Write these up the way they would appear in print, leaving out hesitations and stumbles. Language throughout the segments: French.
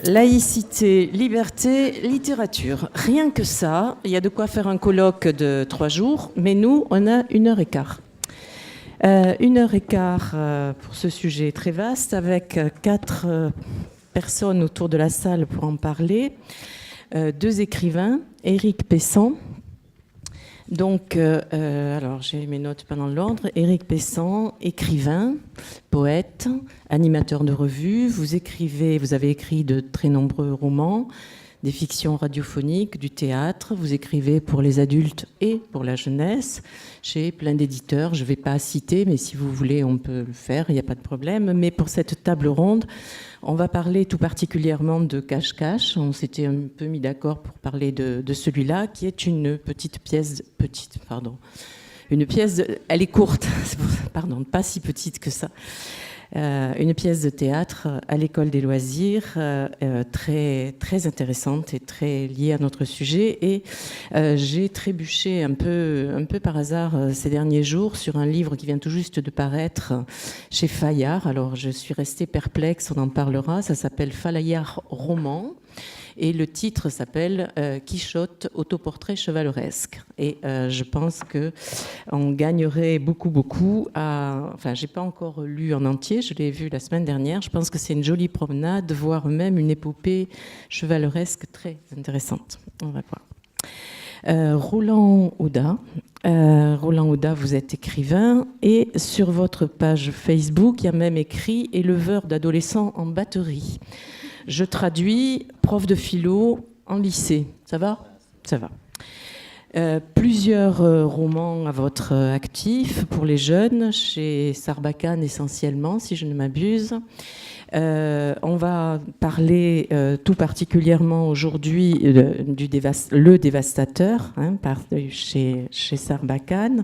Laïcité, liberté, littérature. Rien que ça, il y a de quoi faire un colloque de 3 jours, mais nous, on a 1h15. 1h15 pour ce sujet très vaste, avec 4 personnes autour de la salle pour en parler. 2 écrivains, Éric Pessan. Donc, alors j'ai mes notes pendant l'ordre. Éric Pessan, écrivain, poète, animateur de revue. Vous avez écrit de très nombreux romans, des fictions radiophoniques, du théâtre. Vous écrivez pour les adultes et pour la jeunesse, chez plein d'éditeurs. Je ne vais pas citer, mais si vous voulez, on peut le faire, il n'y a pas de problème. Mais pour cette table ronde, on va parler tout particulièrement de Cache-Cache. On s'était un peu mis d'accord pour parler de celui-là, qui est une pièce, elle est courte, pardon, pas si petite que ça. Une pièce de théâtre à l'École des loisirs, très, très intéressante et très liée à notre sujet. Et j'ai trébuché un peu par hasard ces derniers jours sur un livre qui vient tout juste de paraître chez Fayard. Alors je suis restée perplexe, on en parlera. Ça s'appelle Fayard Roman. Et le titre s'appelle Quichotte, autoportrait chevaleresque. Et je pense qu'on gagnerait beaucoup à... Enfin, je n'ai pas encore lu en entier, je l'ai vu la semaine dernière. Je pense que c'est une jolie promenade, voire même une épopée chevaleresque très intéressante. On va voir. Roland Audat. Roland Audat, vous êtes écrivain. Et sur votre page Facebook, il y a même écrit « Éleveur d'adolescents en batterie ». Je traduis prof de philo en lycée. Ça va ? Ça va. Plusieurs romans à votre actif pour les jeunes, chez Sarbacane essentiellement, si je ne m'abuse. On va parler tout particulièrement aujourd'hui Le Dévastateur, chez Sarbacane.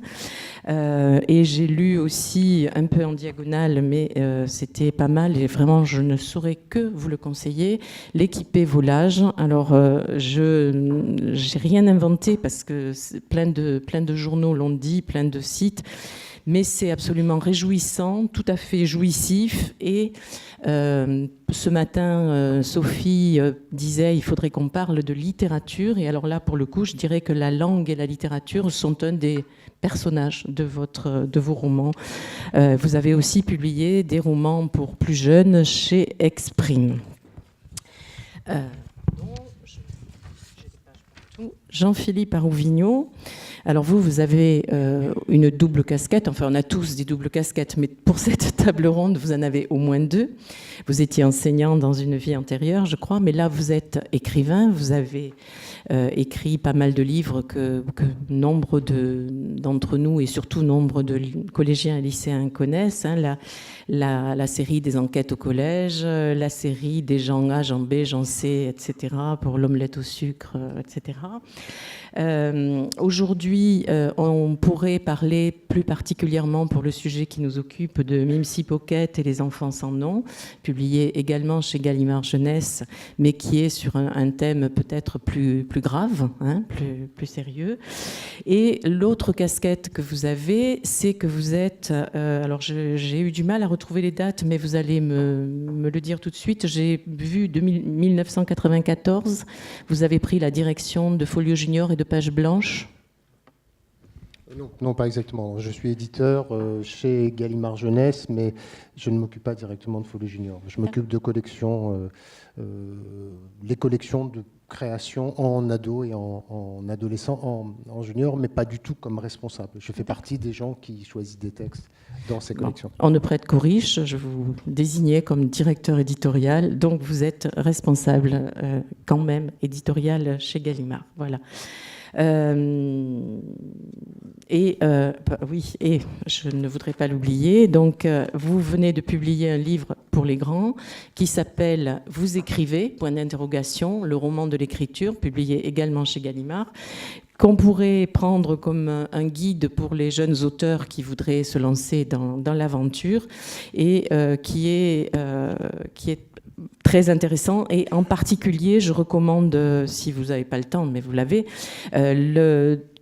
Et j'ai lu aussi un peu en diagonale, mais c'était pas mal et vraiment je ne saurais que vous le conseiller, L'équipé volage. Alors je n'ai rien inventé parce que plein de journaux l'ont dit, plein de sites. Mais c'est absolument réjouissant, tout à fait jouissif. Et ce matin, Sophie disait il faudrait qu'on parle de littérature. Et alors là, pour le coup, je dirais que la langue et la littérature sont un des personnages de vos romans. Vous avez aussi publié des romans pour plus jeunes chez Exprime. Jean-Philippe Arouvignaud. Alors vous avez une double casquette, enfin on a tous des doubles casquettes, mais pour cette table ronde, vous en avez au moins 2. Vous étiez enseignant dans une vie antérieure, je crois, mais là vous êtes écrivain, vous avez écrit pas mal de livres que nombre d'entre nous et surtout nombre de collégiens et lycéens connaissent. La série des enquêtes au collège, la série des Jean A, Jean B, Jean C, etc., pour l'omelette au sucre, etc. Aujourd'hui, on pourrait parler plus particulièrement pour le sujet qui nous occupe de Mimsy Pocket et les enfants sans nom, publié également chez Gallimard Jeunesse, mais qui est sur un thème peut-être plus grave, plus sérieux. Et l'autre casquette que vous avez, c'est que vous êtes... alors j'ai eu du mal à retrouver les dates, mais vous allez me le dire tout de suite. J'ai vu 1994, vous avez pris la direction de Folio Junior et de Page Blanche. Non, pas exactement. Je suis éditeur chez Gallimard Jeunesse, mais je ne m'occupe pas directement de Folio Junior. Je m'occupe de collections, les collections de création en ado et en adolescent, en junior, mais pas du tout comme responsable. Je fais partie des gens qui choisissent des textes dans ces collections. On ne prête qu'aux riches. Je vous désignais comme directeur éditorial, donc vous êtes responsable quand même éditorial chez Gallimard. Voilà. Oui, et je ne voudrais pas l'oublier. Donc, vous venez de publier un livre pour les grands qui s'appelle « Vous écrivez », point d'interrogation, le roman de l'écriture, publié également chez Gallimard, qu'on pourrait prendre comme un guide pour les jeunes auteurs qui voudraient se lancer dans l'aventure et qui est très intéressant. Et en particulier, je recommande, si vous n'avez pas le temps, mais vous l'avez,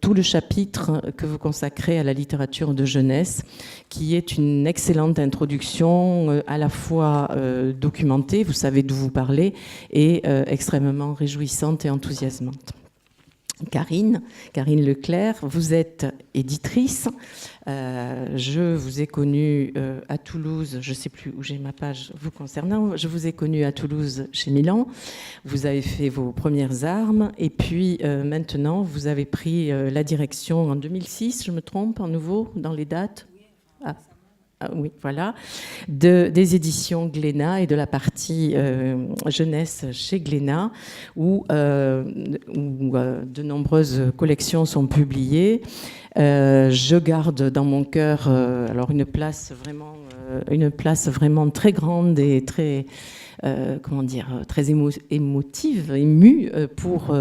tout le chapitre que vous consacrez à la littérature de jeunesse, qui est une excellente introduction à la fois documentée, vous savez d'où vous parlez, et extrêmement réjouissante et enthousiasmante. Karine Leclerc, vous êtes éditrice. Je vous ai connue à Toulouse, je ne sais plus où j'ai ma page vous concernant, je vous ai connue à Toulouse chez Milan. Vous avez fait vos premières armes et puis maintenant vous avez pris la direction en 2006, je me trompe, en nouveau dans les dates? Oui, voilà, des éditions Glénat et de la partie jeunesse chez Glénat, où de nombreuses collections sont publiées. Je garde dans mon cœur alors une place vraiment très grande et très très émotive, émue pour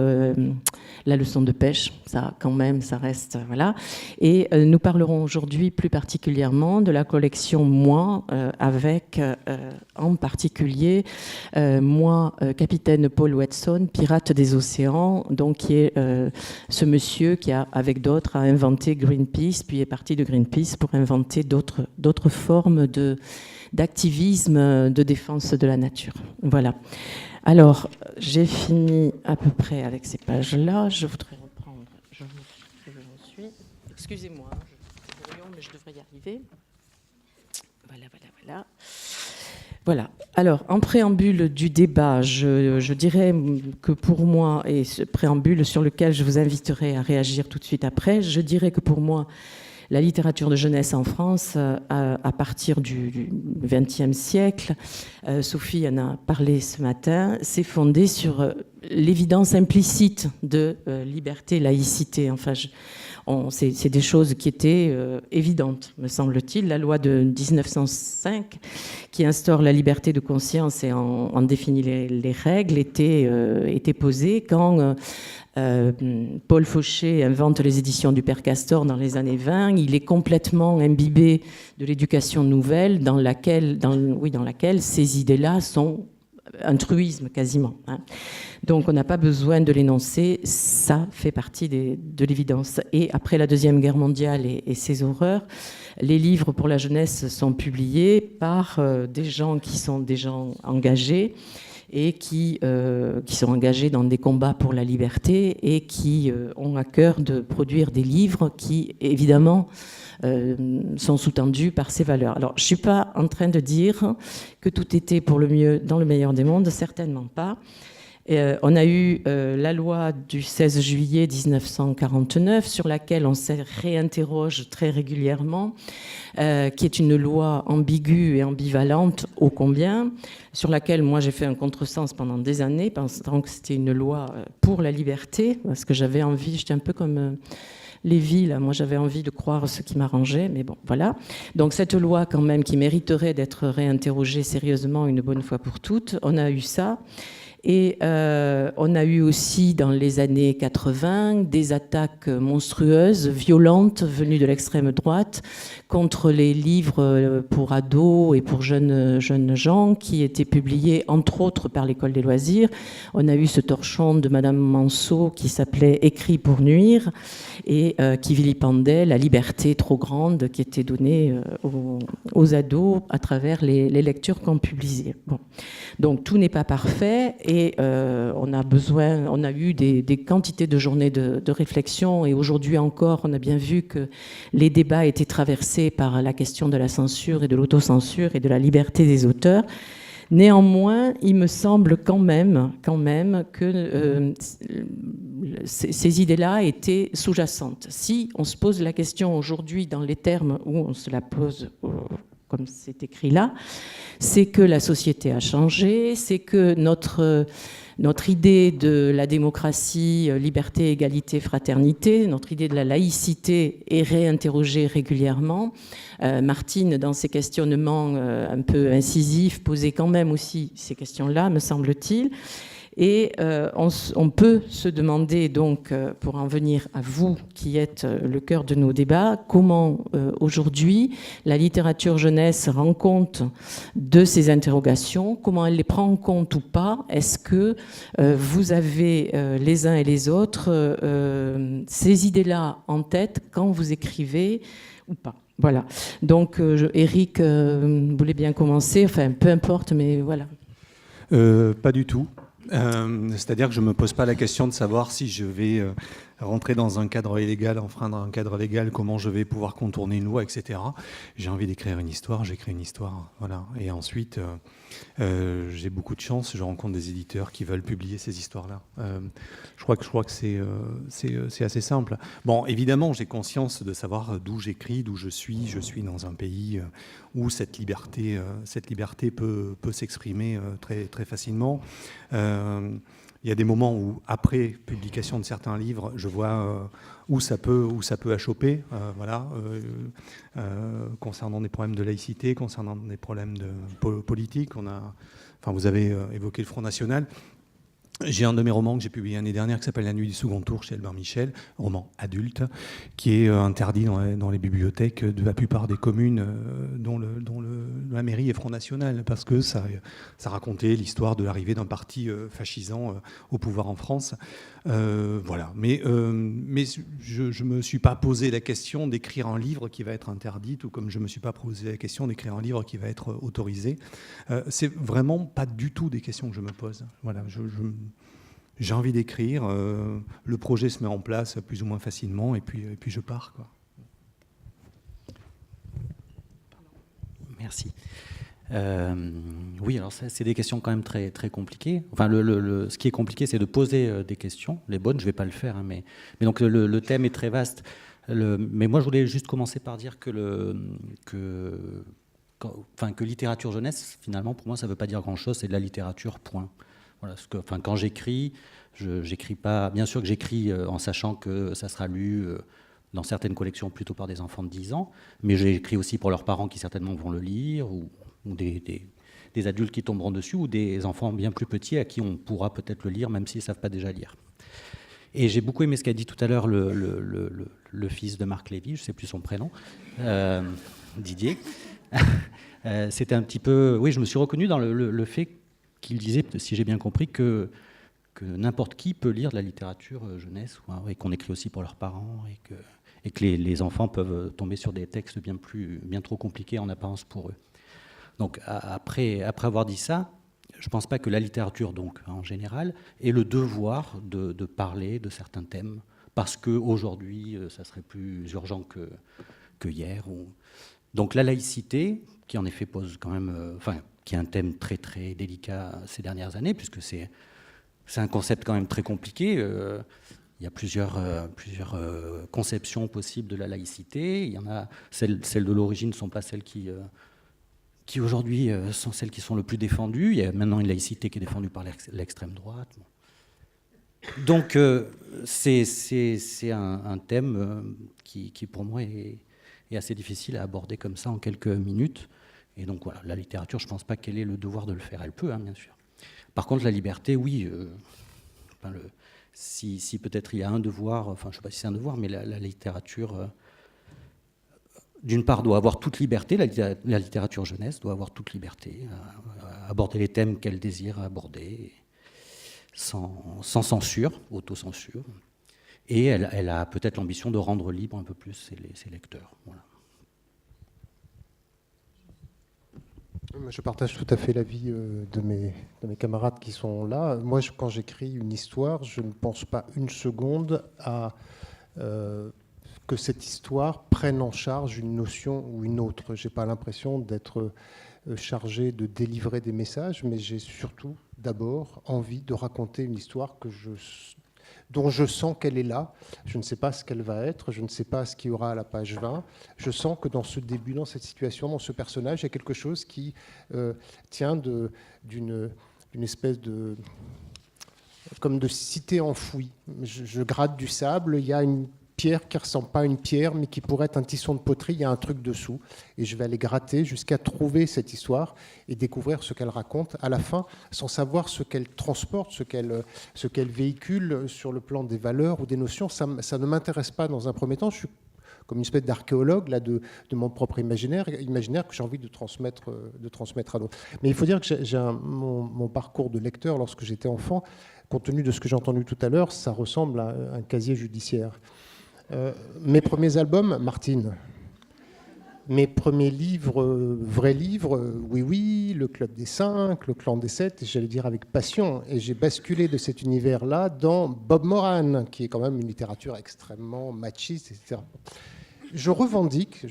la leçon de pêche. Ça, quand même, ça reste, voilà. Et nous parlerons aujourd'hui plus particulièrement de la collection Moi, avec en particulier Moi, capitaine Paul Watson, pirate des océans, donc qui est ce monsieur qui a, avec d'autres, a inventé Greenpeace, puis est parti de Greenpeace pour inventer d'autres formes d'activisme de défense de la nature. Voilà. Alors, j'ai fini à peu près avec ces pages-là. Je voudrais reprendre. Je suis. Excusez-moi, mais je devrais y arriver. Voilà. Voilà. Alors, en préambule du débat, je dirais que pour moi, et ce préambule sur lequel je vous inviterai à réagir tout de suite après, je dirais que pour moi, la littérature de jeunesse en France, à partir du XXe siècle, Sophie en a parlé ce matin, s'est fondée sur l'évidence implicite de liberté, laïcité. Enfin, c'est des choses qui étaient évidentes, me semble-t-il. La loi de 1905, qui instaure la liberté de conscience et en définit les règles, était posée quand Paul Fauché invente les éditions du Père Castor dans les années 20. Il est complètement imbibé de l'éducation nouvelle dans laquelle ces idées-là sont un truisme quasiment. Donc on n'a pas besoin de l'énoncer, ça fait partie de l'évidence. Et après la Deuxième Guerre mondiale et ses horreurs, les livres pour la jeunesse sont publiés par des gens qui sont des gens engagés et qui sont engagés dans des combats pour la liberté et qui ont à cœur de produire des livres qui, évidemment, sont sous-tendus par ces valeurs. Alors, je ne suis pas en train de dire que tout était pour le mieux dans le meilleur des mondes, certainement pas. On a eu la loi du 16 juillet 1949 sur laquelle on se réinterroge très régulièrement, qui est une loi ambiguë et ambivalente ô combien, sur laquelle moi j'ai fait un contresens pendant des années, pensant que c'était une loi pour la liberté, parce que j'avais envie, j'étais un peu comme Lévy, là, moi j'avais envie de croire ce qui m'arrangeait, mais bon, voilà. Donc cette loi quand même qui mériterait d'être réinterrogée sérieusement une bonne fois pour toutes, on a eu ça. Et on a eu aussi dans les années 80 des attaques monstrueuses, violentes, venues de l'extrême droite, contre les livres pour ados et pour jeunes gens qui étaient publiés entre autres par l'École des loisirs. On a eu ce torchon de Madame Manceau qui s'appelait « Écrit pour nuire » et qui vilipendait la liberté trop grande qui était donnée aux ados à travers les lectures qu'on publiait. Bon. Donc tout n'est pas parfait. Et on a eu des quantités de journées de réflexion. Et aujourd'hui encore, on a bien vu que les débats étaient traversés par la question de la censure et de l'autocensure et de la liberté des auteurs. Néanmoins, il me semble quand même que ces idées-là étaient sous-jacentes. Si on se pose la question aujourd'hui dans les termes où on se la pose comme c'est écrit là, c'est que la société a changé, c'est que notre idée de la démocratie, liberté, égalité, fraternité, notre idée de la laïcité est réinterrogée régulièrement. Martine, dans ses questionnements un peu incisifs, posait quand même aussi ces questions-là, me semble-t-il. Et on peut se demander, donc, pour en venir à vous, qui êtes le cœur de nos débats, comment aujourd'hui la littérature jeunesse rend compte de ces interrogations, comment elle les prend en compte ou pas. Est-ce que vous avez les uns et les autres ces idées-là en tête quand vous écrivez ou pas? Voilà. Donc, Éric voulait bien commencer, enfin, peu importe, mais voilà. Pas du tout. C'est-à-dire que je ne me pose pas la question de savoir si je vais rentrer dans un cadre illégal, enfreindre un cadre légal, comment je vais pouvoir contourner une loi, etc. J'ai envie d'écrire une histoire, j'écris une histoire. Voilà. Et ensuite, j'ai beaucoup de chance, je rencontre des éditeurs qui veulent publier ces histoires-là. Je crois que c'est assez simple. Bon, évidemment, j'ai conscience de savoir d'où j'écris, d'où je suis. Je suis dans un pays où cette liberté peut s'exprimer très, très facilement. Il y a des moments où, après publication de certains livres, je vois où ça peut achoper, voilà, concernant des problèmes de laïcité, concernant des problèmes politiques. Vous avez évoqué le Front National. J'ai un de mes romans que j'ai publié l'année dernière qui s'appelle La nuit du second tour chez Albert Michel, roman adulte, qui est interdit dans les bibliothèques de la plupart des communes dont la mairie est Front National, parce que ça racontait l'histoire de l'arrivée d'un parti fascisant au pouvoir en France. Voilà. Mais je ne me suis pas posé la question d'écrire un livre qui va être interdit, tout comme je ne me suis pas posé la question d'écrire un livre qui va être autorisé. C'est vraiment pas du tout des questions que je me pose. Voilà. J'ai envie d'écrire, le projet se met en place plus ou moins facilement, et puis je pars, quoi. Merci. Oui, alors c'est des questions quand même très, très compliquées. Enfin, ce qui est compliqué, c'est de poser des questions. Les bonnes, je ne vais pas le faire, hein, mais donc le thème est très vaste. Mais moi, je voulais juste commencer par dire que littérature jeunesse, finalement, pour moi, ça ne veut pas dire grand-chose. C'est de la littérature, point. Voilà, quand j'écris, j'écris pas. Bien sûr que j'écris en sachant que ça sera lu dans certaines collections plutôt par des enfants de 10 ans, mais j'écris aussi pour leurs parents qui certainement vont le lire, ou des adultes qui tomberont dessus, ou des enfants bien plus petits à qui on pourra peut-être le lire, même s'ils ne savent pas déjà lire. Et j'ai beaucoup aimé ce qu'a dit tout à l'heure le fils de Marc Lévy, je ne sais plus son prénom, Didier. C'était un petit peu... Oui, je me suis reconnu dans le fait qu'il disait, si j'ai bien compris, que n'importe qui peut lire de la littérature jeunesse, et qu'on écrit aussi pour leurs parents, et que les enfants peuvent tomber sur des textes bien trop compliqués en apparence pour eux. Donc après avoir dit ça, je ne pense pas que la littérature, donc en général, ait le devoir de parler de certains thèmes, parce qu'aujourd'hui, ça serait plus urgent que hier. Donc la laïcité, qui en effet pose quand même... qui est un thème très très délicat ces dernières années, puisque c'est un concept quand même très compliqué. Il y a plusieurs conceptions possibles de la laïcité. Il y en a, celles de l'origine ne sont pas celles qui aujourd'hui sont celles qui sont le plus défendues. Il y a maintenant une laïcité qui est défendue par l'extrême droite. Donc c'est un thème qui pour moi est assez difficile à aborder comme ça en quelques minutes. Et donc voilà, la littérature, je ne pense pas qu'elle ait le devoir de le faire. Elle peut, hein, bien sûr. Par contre, la liberté, oui. Si peut-être il y a un devoir, enfin je ne sais pas si c'est un devoir, mais la littérature, d'une part, doit avoir toute liberté. La littérature jeunesse doit avoir toute liberté à aborder les thèmes qu'elle désire aborder, sans censure, autocensure. Et elle a peut-être l'ambition de rendre libre un peu plus ses lecteurs. Voilà. Je partage tout à fait l'avis de mes camarades qui sont là. Moi, quand j'écris une histoire, je ne pense pas une seconde à que cette histoire prenne en charge une notion ou une autre. Je n'ai pas l'impression d'être chargé de délivrer des messages, mais j'ai surtout d'abord envie de raconter une histoire dont je sens qu'elle est là. Je ne sais pas ce qu'elle va être, je ne sais pas ce qu'il y aura à la page 20. Je sens que dans ce début, dans cette situation, dans ce personnage, il y a quelque chose qui tient d'une espèce comme de cité enfouie. Je gratte du sable, il y a une pierre qui ne ressemble pas à une pierre, mais qui pourrait être un tisson de poterie, il y a un truc dessous. Et je vais aller gratter jusqu'à trouver cette histoire et découvrir ce qu'elle raconte à la fin, sans savoir ce qu'elle transporte, ce qu'elle véhicule sur le plan des valeurs ou des notions. Ça ne m'intéresse pas dans un premier temps. Je suis comme une espèce d'archéologue là, de mon propre imaginaire que j'ai envie de transmettre à d'autres. Mais il faut dire que mon parcours de lecteur, lorsque j'étais enfant, compte tenu de ce que j'ai entendu tout à l'heure, ça ressemble à un casier judiciaire. Mes premiers albums, Martine. Mes premiers livres, vrais livres, oui, le Club des 5, le Clan des 7, et j'allais dire avec passion. Et j'ai basculé de cet univers-là dans Bob Moran, qui est quand même une littérature extrêmement machiste, etc. Je revendique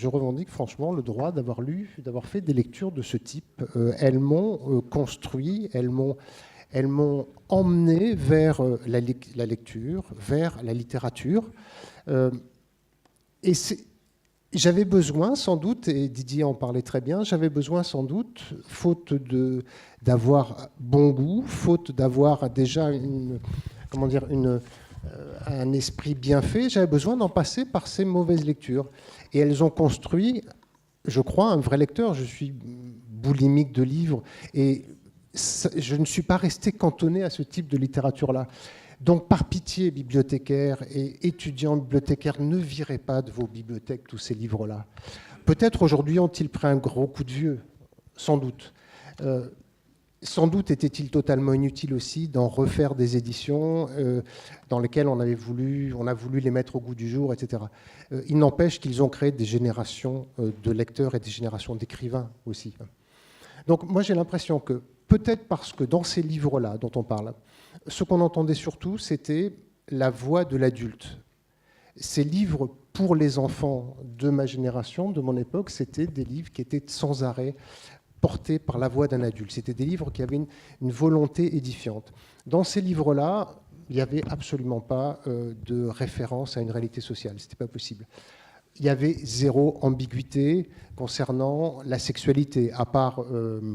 franchement le droit d'avoir fait des lectures de ce type. Elles m'ont construit, elles m'ont emmené vers la lecture, vers la littérature. Et j'avais besoin, sans doute, et Didier en parlait très bien, j'avais besoin sans doute, faute d'avoir bon goût, faute d'avoir déjà un esprit bien fait, j'avais besoin d'en passer par ces mauvaises lectures. Et elles ont construit, je crois, un vrai lecteur. Je suis boulimique de livres et je ne suis pas resté cantonné à ce type de littérature-là. Donc, par pitié, bibliothécaires et étudiants bibliothécaires, ne virez pas de vos bibliothèques tous ces livres-là. Peut-être aujourd'hui ont-ils pris un gros coup de vieux, sans doute. Sans doute était-il totalement inutile aussi d'en refaire des éditions dans lesquelles on a voulu les mettre au goût du jour, etc. Il n'empêche qu'ils ont créé des générations de lecteurs et des générations d'écrivains aussi. Donc, moi, j'ai l'impression que peut-être parce que dans ces livres-là dont on parle, ce qu'on entendait surtout, c'était la voix de l'adulte. Ces livres pour les enfants de ma génération, de mon époque, c'était des livres qui étaient sans arrêt portés par la voix d'un adulte. C'était des livres qui avaient une volonté édifiante. Dans ces livres-là, il n'y avait absolument pas de référence à une réalité sociale. Ce n'était pas possible. Il y avait zéro ambiguïté concernant la sexualité, à part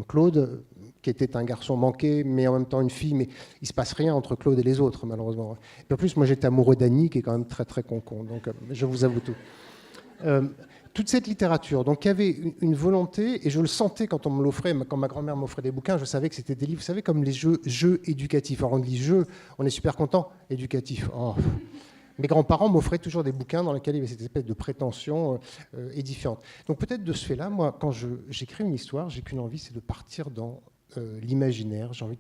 Claude, qui était un garçon manqué, mais en même temps une fille, mais il ne se passe rien entre Claude et les autres, malheureusement. Et en plus, moi, j'étais amoureux d'Annie, qui est quand même très, très con-con, donc je vous avoue tout. Toute cette littérature, donc il y avait une volonté, et je le sentais quand on me l'offrait, quand ma grand-mère m'offrait des bouquins, je savais que c'était des livres, vous savez, comme les jeux éducatifs. Alors on dit jeux, on est super content, éducatif. Oh. Mes grands-parents m'offraient toujours des bouquins dans lesquels il y avait cette espèce de prétention édifiante. Donc peut-être de ce fait-là, moi, quand j'écris une histoire, j'ai qu'une envie, c'est de partir dans l'imaginaire, j'ai envie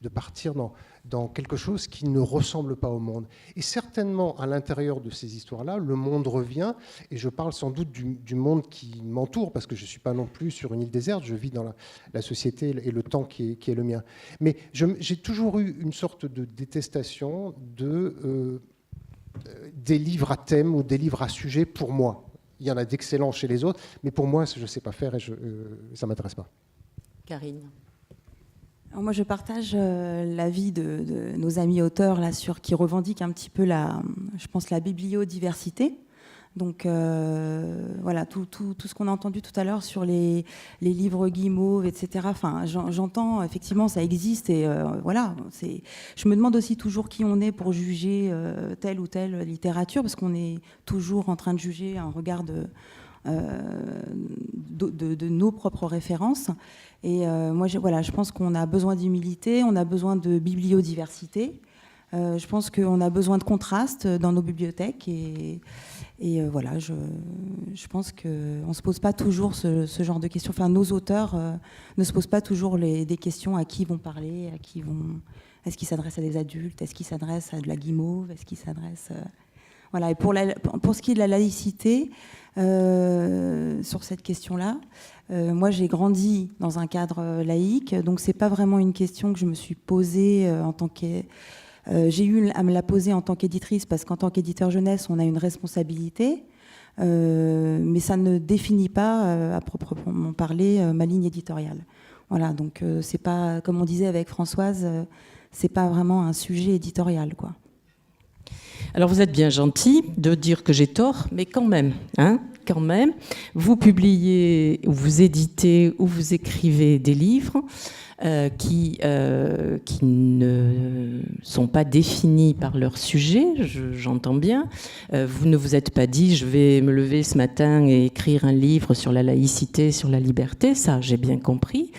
de partir dans quelque chose qui ne ressemble pas au monde. Et certainement, à l'intérieur de ces histoires-là, le monde revient, et je parle sans doute du monde qui m'entoure, parce que je ne suis pas non plus sur une île déserte, je vis dans la société et le temps qui est le mien. Mais j'ai toujours eu une sorte de détestation des livres à thème ou des livres à sujet pour moi. Il y en a d'excellents chez les autres, mais pour moi, je ne sais pas faire et ça ne m'intéresse pas. Karine. Alors moi, je partage l'avis de nos amis auteurs là, qui revendiquent un petit peu la bibliodiversité. Donc voilà, tout ce qu'on a entendu tout à l'heure sur les livres guimauves, etc. Enfin, j'entends, effectivement, ça existe. Et voilà, je me demande aussi toujours qui on est pour juger telle ou telle littérature, parce qu'on est toujours en train de juger un regard de nos propres références. Et moi, je pense qu'on a besoin d'humilité, on a besoin de bibliodiversité. Je pense qu'on a besoin de contraste dans nos bibliothèques. Et voilà, je pense qu'on ne se pose pas toujours ce genre de questions. Enfin, nos auteurs ne se posent pas toujours des questions à qui ils vont parler, est-ce qu'ils s'adressent à des adultes, est-ce qu'ils s'adressent à de la guimauve, est-ce qu'ils s'adressent... Voilà. Et pour ce qui est de la laïcité, sur cette question-là, moi j'ai grandi dans un cadre laïque, donc c'est pas vraiment une question que je me suis posée en tant que... j'ai eu à me la poser en tant qu'éditrice, parce qu'en tant qu'éditeur jeunesse, on a une responsabilité, mais ça ne définit pas, à proprement parler, ma ligne éditoriale. Voilà, donc c'est pas, comme on disait avec Françoise, c'est pas vraiment un sujet éditorial, quoi. Alors vous êtes bien gentil de dire que j'ai tort, mais quand même, vous publiez, ou vous éditez, ou vous écrivez des livres qui ne sont pas définis par leur sujet, j'entends bien. Vous ne vous êtes pas dit, je vais me lever ce matin et écrire un livre sur la laïcité, sur la liberté, ça j'ai bien compris.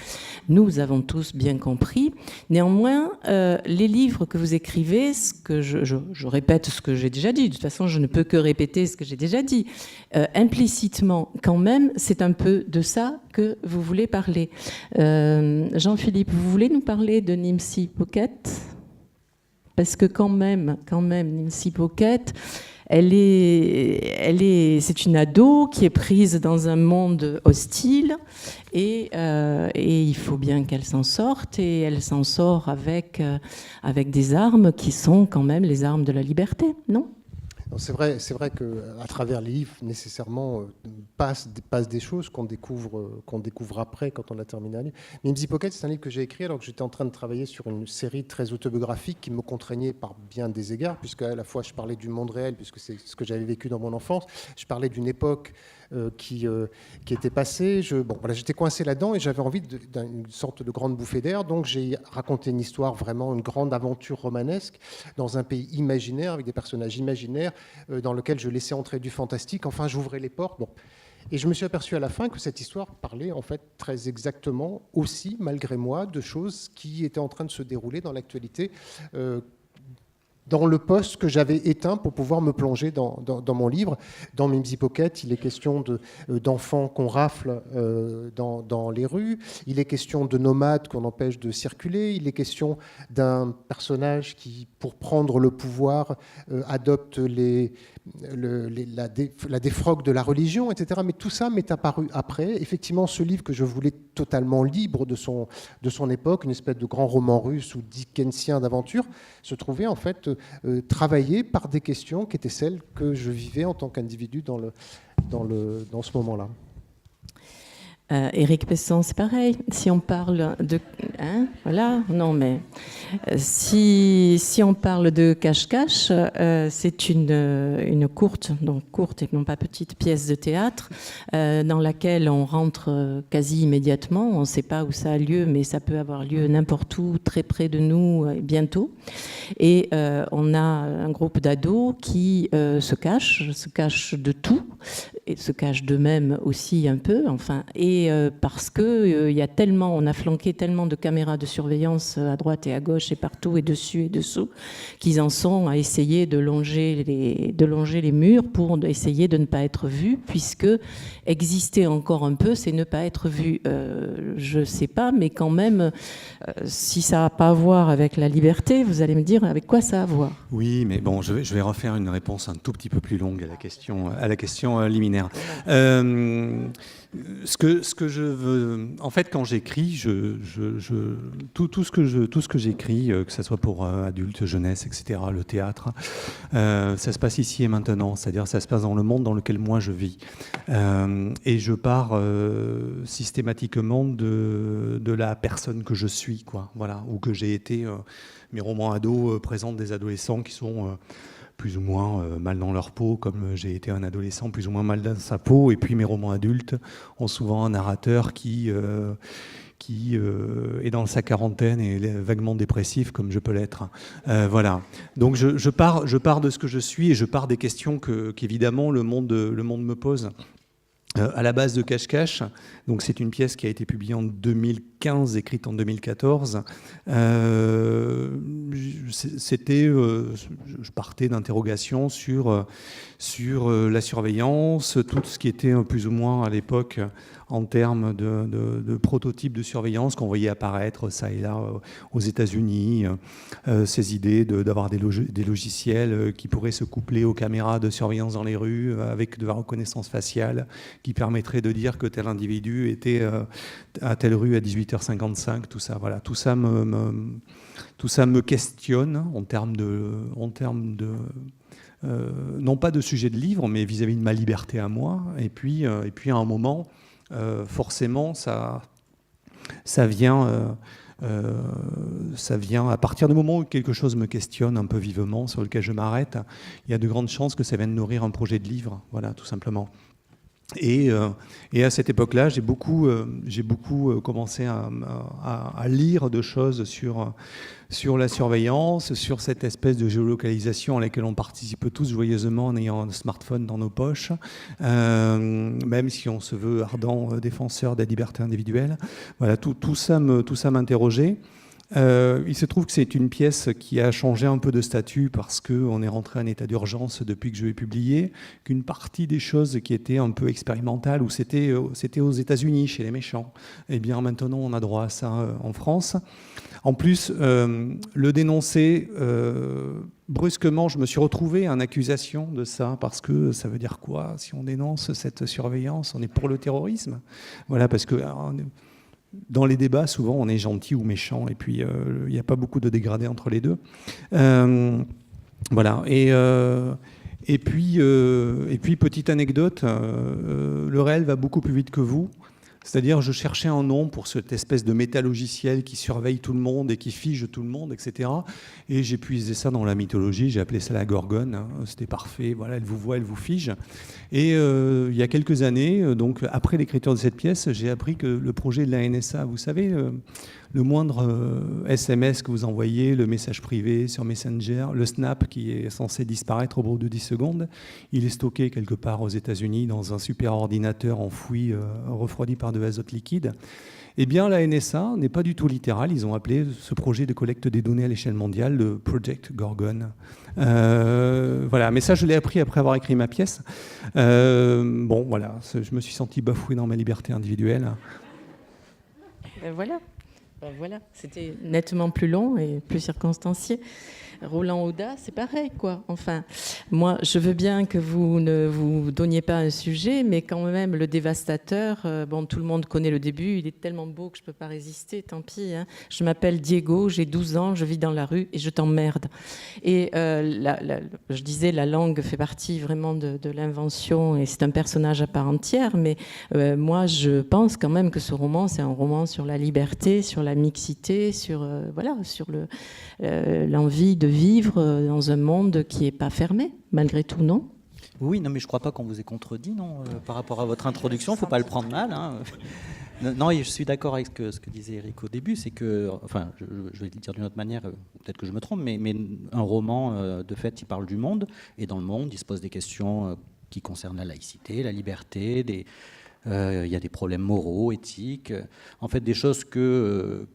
Nous avons tous bien compris. Néanmoins, les livres que vous écrivez, je répète ce que j'ai déjà dit, de toute façon je ne peux que répéter ce que j'ai déjà dit, implicitement quand même, c'est un peu de ça que vous voulez parler. Jean-Philippe, vous voulez nous parler de Nimsi Pocket ? Parce que quand même, Nimsi Pocket, c'est une ado qui est prise dans un monde hostile et il faut bien qu'elle s'en sorte, et elle s'en sort avec des armes qui sont quand même les armes de la liberté, non ? C'est vrai qu'à travers les livres, nécessairement, passent des choses qu'on découvre après, quand on a terminé un livre. Mais Nimsi Pocket, c'est un livre que j'ai écrit alors que j'étais en train de travailler sur une série très autobiographique qui me contraignait par bien des égards, puisque à la fois je parlais du monde réel, puisque c'est ce que j'avais vécu dans mon enfance, je parlais d'une époque qui était passée. J'étais coincé là-dedans et j'avais envie d'une sorte de grande bouffée d'air. Donc j'ai raconté une histoire, vraiment une grande aventure romanesque dans un pays imaginaire, avec des personnages imaginaires, dans lequel je laissais entrer du fantastique. Enfin, j'ouvrais les portes. Bon. Et je me suis aperçu à la fin que cette histoire parlait en fait très exactement aussi, malgré moi, de choses qui étaient en train de se dérouler dans l'actualité, dans le poste que j'avais éteint pour pouvoir me plonger dans mon livre. Dans Nimsi Pocket, il est question d'enfants qu'on rafle dans les rues, il est question de nomades qu'on empêche de circuler, il est question d'un personnage qui, pour prendre le pouvoir, adopte la défroque de la religion, etc. Mais tout ça m'est apparu après. Effectivement, ce livre que je voulais totalement libre de son époque, une espèce de grand roman russe ou dickensien d'aventure, se trouvait en fait travaillé par des questions qui étaient celles que je vivais en tant qu'individu dans ce moment-là. Éric Pesson, c'est pareil. Si on parle de... voilà, non mais... Si on parle de Cache-Cache, c'est une courte et non pas petite pièce de théâtre dans laquelle on rentre quasi immédiatement. On ne sait pas où ça a lieu, mais ça peut avoir lieu n'importe où, très près de nous, bientôt. Et on a un groupe d'ados qui se cachent de tout, et se cachent d'eux-mêmes aussi un peu, enfin, et parce que on a flanqué tellement de caméras de surveillance à droite et à gauche et partout et dessus et dessous, qu'ils en sont à essayer de longer les murs pour essayer de ne pas être vus, puisque exister encore un peu, c'est ne pas être vu. Je sais pas, mais quand même, si ça n'a pas à voir avec la liberté, vous allez me dire avec quoi ça a à voir. Oui, mais bon, je vais refaire une réponse un tout petit peu plus longue à la question liminaire. Ce que je veux, en fait, quand j'écris, tout ce que j'écris, que ce soit pour adultes, jeunesse, etc., le théâtre, ça se passe ici et maintenant, c'est-à-dire ça se passe dans le monde dans lequel moi je vis, et je pars systématiquement de la personne que je suis, quoi, voilà, ou que j'ai été. Mes romans ados présentent des adolescents qui sont plus ou moins mal dans leur peau, comme j'ai été un adolescent plus ou moins mal dans sa peau. Et puis mes romans adultes ont souvent un narrateur qui est dans sa quarantaine et vaguement dépressif, comme je peux l'être. Voilà. Donc je pars de ce que je suis et je pars des questions qu'évidemment le monde me pose. À la base de Cache-Cache, donc c'est une pièce qui a été publiée en 2015, écrite en 2014. Je partais d'interrogations sur la surveillance, tout ce qui était plus ou moins à l'époque en termes de prototypes de surveillance qu'on voyait apparaître ça et là aux États-Unis, ces idées d'avoir des logiciels qui pourraient se coupler aux caméras de surveillance dans les rues avec de la reconnaissance faciale qui permettrait de dire que tel individu était à telle rue à 18h55, tout ça, voilà, tout ça me questionne en termes de non pas de sujet de livre, mais vis-à-vis de ma liberté à moi. Et puis à un moment, forcément, ça vient à partir du moment où quelque chose me questionne un peu vivement, sur lequel je m'arrête, il y a de grandes chances que ça vienne nourrir un projet de livre, voilà, tout simplement. Et à cette époque-là, j'ai beaucoup commencé à lire de choses sur la surveillance, sur cette espèce de géolocalisation à laquelle on participe tous joyeusement en ayant un smartphone dans nos poches, même si on se veut ardent défenseur des libertés individuelles. Voilà, tout ça m'interrogeait. Il se trouve que c'est une pièce qui a changé un peu de statut parce qu'on est rentré en état d'urgence depuis que je l'ai publié, qu'une partie des choses qui étaient un peu expérimentales, où c'était aux États-Unis, chez les méchants, eh bien maintenant on a droit à ça en France. En plus, le dénoncer, brusquement, je me suis retrouvé en accusation de ça, parce que ça veut dire quoi? Si on dénonce cette surveillance, on est pour le terrorisme. Voilà, parce que... dans les débats, souvent, on est gentil ou méchant, et puis il n'y a pas beaucoup de dégradés entre les deux. Voilà. Et puis, petite anecdote, le réel va beaucoup plus vite que vous. C'est-à-dire, je cherchais un nom pour cette espèce de métalogiciel qui surveille tout le monde et qui fige tout le monde, etc. Et j'ai puisé ça dans la mythologie, j'ai appelé ça la Gorgone. Hein. C'était parfait, voilà, elle vous voit, elle vous fige. Et il y a quelques années, donc après l'écriture de cette pièce, j'ai appris que le projet de la NSA, vous savez, le moindre SMS que vous envoyez, le message privé sur Messenger, le Snap qui est censé disparaître au bout de 10 secondes, il est stocké quelque part aux États-Unis dans un super ordinateur enfoui, refroidi par de l'azote liquide. Eh bien, la NSA n'est pas du tout littérale. Ils ont appelé ce projet de collecte des données à l'échelle mondiale le Project Gorgon. Voilà, mais ça, je l'ai appris après avoir écrit ma pièce. Bon, voilà, je me suis senti bafoué dans ma liberté individuelle. Voilà. Ben voilà, c'était nettement plus long et plus circonstancié. Roland Oda, c'est pareil, quoi. Enfin, moi, je veux bien que vous ne vous donniez pas un sujet, mais quand même, le dévastateur, bon, tout le monde connaît le début, il est tellement beau que je ne peux pas résister, tant pis. Hein. Je m'appelle Diego, j'ai 12 ans, je vis dans la rue et je t'emmerde. Et je disais, la langue fait partie vraiment de l'invention et c'est un personnage à part entière, mais moi, je pense quand même que ce roman, c'est un roman sur la liberté, sur la mixité, sur, voilà, sur l'envie de vivre dans un monde qui n'est pas fermé, malgré tout, non? Oui, non, mais je ne crois pas qu'on vous ait contredit, non, par rapport à votre introduction. Il ne faut pas le prendre mal. Hein. Non, et je suis d'accord avec ce que disait Eric au début, c'est que, enfin, je vais le dire d'une autre manière, peut-être que je me trompe, mais un roman, de fait, il parle du monde, et dans le monde, il se pose des questions qui concernent la laïcité, la liberté, il y a des problèmes moraux, éthiques, en fait des choses que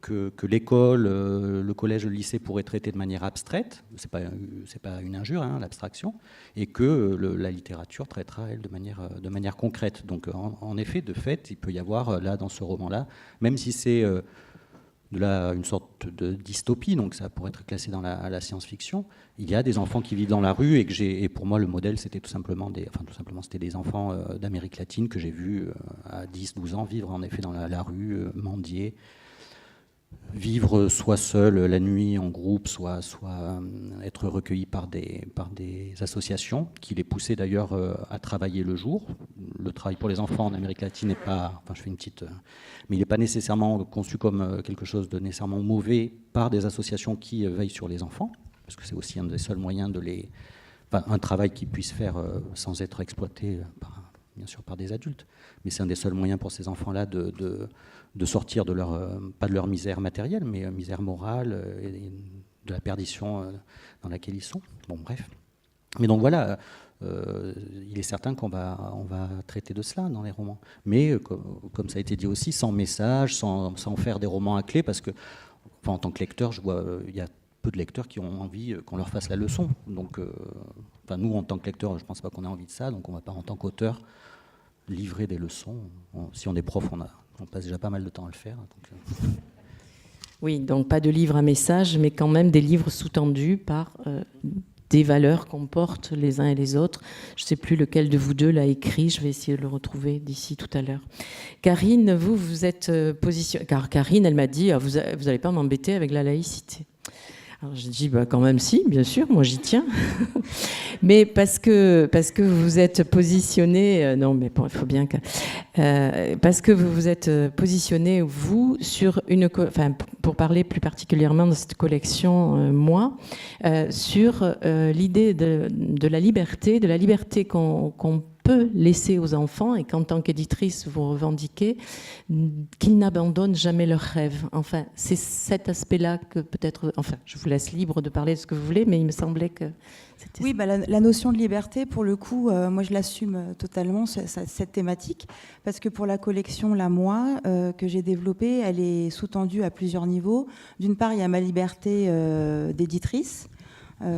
l'école, le collège, le lycée pourraient traiter de manière abstraite, c'est pas une injure, hein, l'abstraction, et que la littérature traitera, elle, de manière concrète. Donc en effet, de fait, il peut y avoir là, dans ce roman-là, même si c'est une sorte de dystopie, donc ça pourrait être classé dans la science-fiction. Il y a des enfants qui vivent dans la rue et pour moi le modèle c'était tout simplement c'était des enfants d'Amérique latine que j'ai vus à 10-12 ans vivre en effet dans la rue, mendier, vivre soit seul la nuit en groupe, soit être recueillis par des associations qui les poussaient d'ailleurs à travailler le jour. Le travail pour les enfants en Amérique latine n'est pas, enfin je fais une petite, mais il n'est pas nécessairement conçu comme quelque chose de nécessairement mauvais par des associations qui veillent sur les enfants, parce que c'est aussi un des seuls moyens un travail qu'ils puissent faire sans être exploité bien sûr par des adultes, mais c'est un des seuls moyens pour ces enfants-là de sortir de pas de leur misère matérielle, mais misère morale et de la perdition dans laquelle ils sont. Bon, bref. Mais donc voilà, il est certain qu'on va traiter de cela dans les romans. Mais comme ça a été dit aussi, sans message, sans faire des romans à clé, parce que enfin, en tant que lecteur, je vois il y a peu de lecteurs qui ont envie qu'on leur fasse la leçon. Donc, enfin, nous, en tant que lecteurs, je ne pense pas qu'on ait envie de ça, donc on ne va pas, en tant qu'auteur, livrer des leçons. Si on est prof, on passe déjà pas mal de temps à le faire. Donc, Oui, donc pas de livres à message, mais quand même des livres sous-tendus par des valeurs qu'on porte les uns et les autres. Je ne sais plus lequel de vous deux l'a écrit, je vais essayer de le retrouver d'ici tout à l'heure. Karine, vous êtes positionnée... Car Karine, elle m'a dit, vous n'allez pas m'embêter avec la laïcité. Alors j'ai dit, quand même si, bien sûr, moi j'y tiens. Mais parce que vous êtes positionné, non mais bon, il faut bien que... parce que vous vous êtes positionné, vous, sur pour parler plus particulièrement de cette collection, sur l'idée de la liberté qu'on peut laisser aux enfants, et qu'en tant qu'éditrice, vous revendiquez, qu'ils n'abandonnent jamais leurs rêves. Enfin, c'est cet aspect-là que peut-être... Enfin, je vous laisse libre de parler de ce que vous voulez, mais il me semblait que c'était... Oui, la notion de liberté, pour le coup, moi je l'assume totalement, cette thématique, parce que pour la collection La Moi, que j'ai développée, elle est sous-tendue à plusieurs niveaux. D'une part, il y a ma liberté d'éditrice,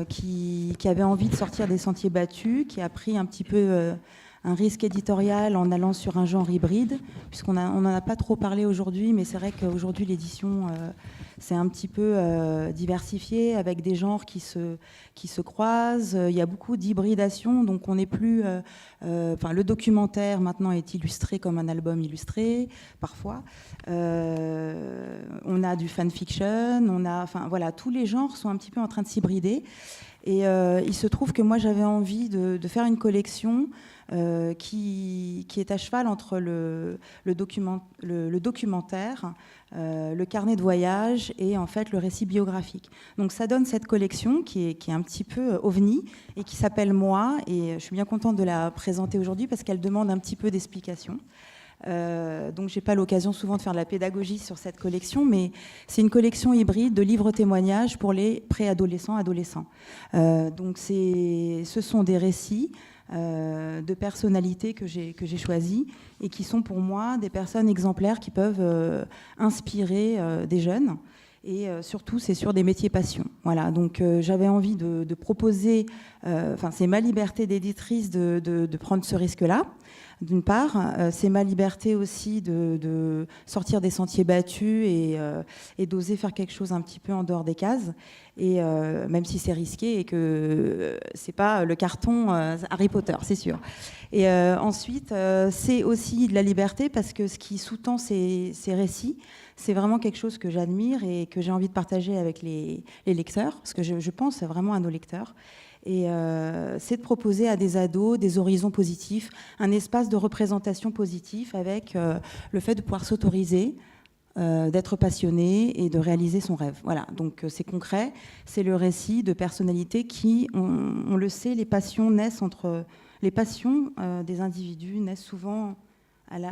qui avait envie de sortir des sentiers battus, qui a pris un petit peu un risque éditorial en allant sur un genre hybride, puisqu'on n'en a pas trop parlé aujourd'hui, mais c'est vrai qu'aujourd'hui l'édition c'est un petit peu diversifié avec des genres qui se croisent. Il y a beaucoup d'hybridation, donc on n'est plus... le documentaire maintenant est illustré comme un album illustré, parfois. On a du fanfiction, tous les genres sont un petit peu en train de s'hybrider. Et il se trouve que moi j'avais envie de faire une collection qui est à cheval entre le documentaire, le carnet de voyage et en fait le récit biographique. Donc ça donne cette collection qui est un petit peu ovni et qui s'appelle Moi, et je suis bien contente de la présenter aujourd'hui parce qu'elle demande un petit peu d'explication. Donc j'ai pas l'occasion souvent de faire de la pédagogie sur cette collection, mais c'est une collection hybride de livres témoignages pour les préadolescents, adolescents. Donc ce sont des récits de personnalités que j'ai choisis et qui sont pour moi des personnes exemplaires qui peuvent inspirer des jeunes. Et surtout, c'est sur des métiers passion. Voilà, donc j'avais envie de proposer, c'est ma liberté d'éditrice de prendre ce risque-là. D'une part, c'est ma liberté aussi de sortir des sentiers battus et d'oser faire quelque chose un petit peu en dehors des cases. Et même si c'est risqué et que c'est pas le carton Harry Potter, c'est sûr. Et ensuite, c'est aussi de la liberté parce que ce qui sous-tend ces récits, c'est vraiment quelque chose que j'admire et que j'ai envie de partager avec les lecteurs, parce que je pense vraiment à nos lecteurs. Et c'est de proposer à des ados des horizons positifs, un espace de représentation positif avec le fait de pouvoir s'autoriser, d'être passionné et de réaliser son rêve. Voilà, donc c'est concret, c'est le récit de personnalités qui, on le sait, les passions des individus naissent souvent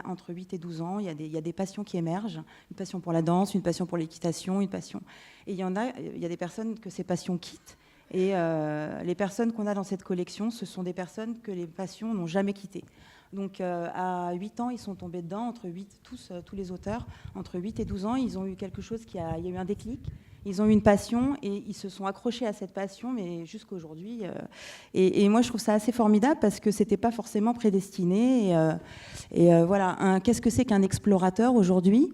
entre 8 et 12 ans. Il y a des passions qui émergent, une passion pour la danse, une passion pour l'équitation, une passion... Et il y a des personnes que ces passions quittent. Et les personnes qu'on a dans cette collection, ce sont des personnes que les passions n'ont jamais quittées. Donc à 8 ans, ils sont tombés dedans, tous les auteurs, entre 8 et 12 ans, ils ont eu quelque chose il y a eu un déclic, ils ont eu une passion et ils se sont accrochés à cette passion, mais jusqu'à aujourd'hui. Et moi, je trouve ça assez formidable parce que c'était pas forcément prédestiné. Voilà, qu'est-ce que c'est qu'un explorateur aujourd'hui ?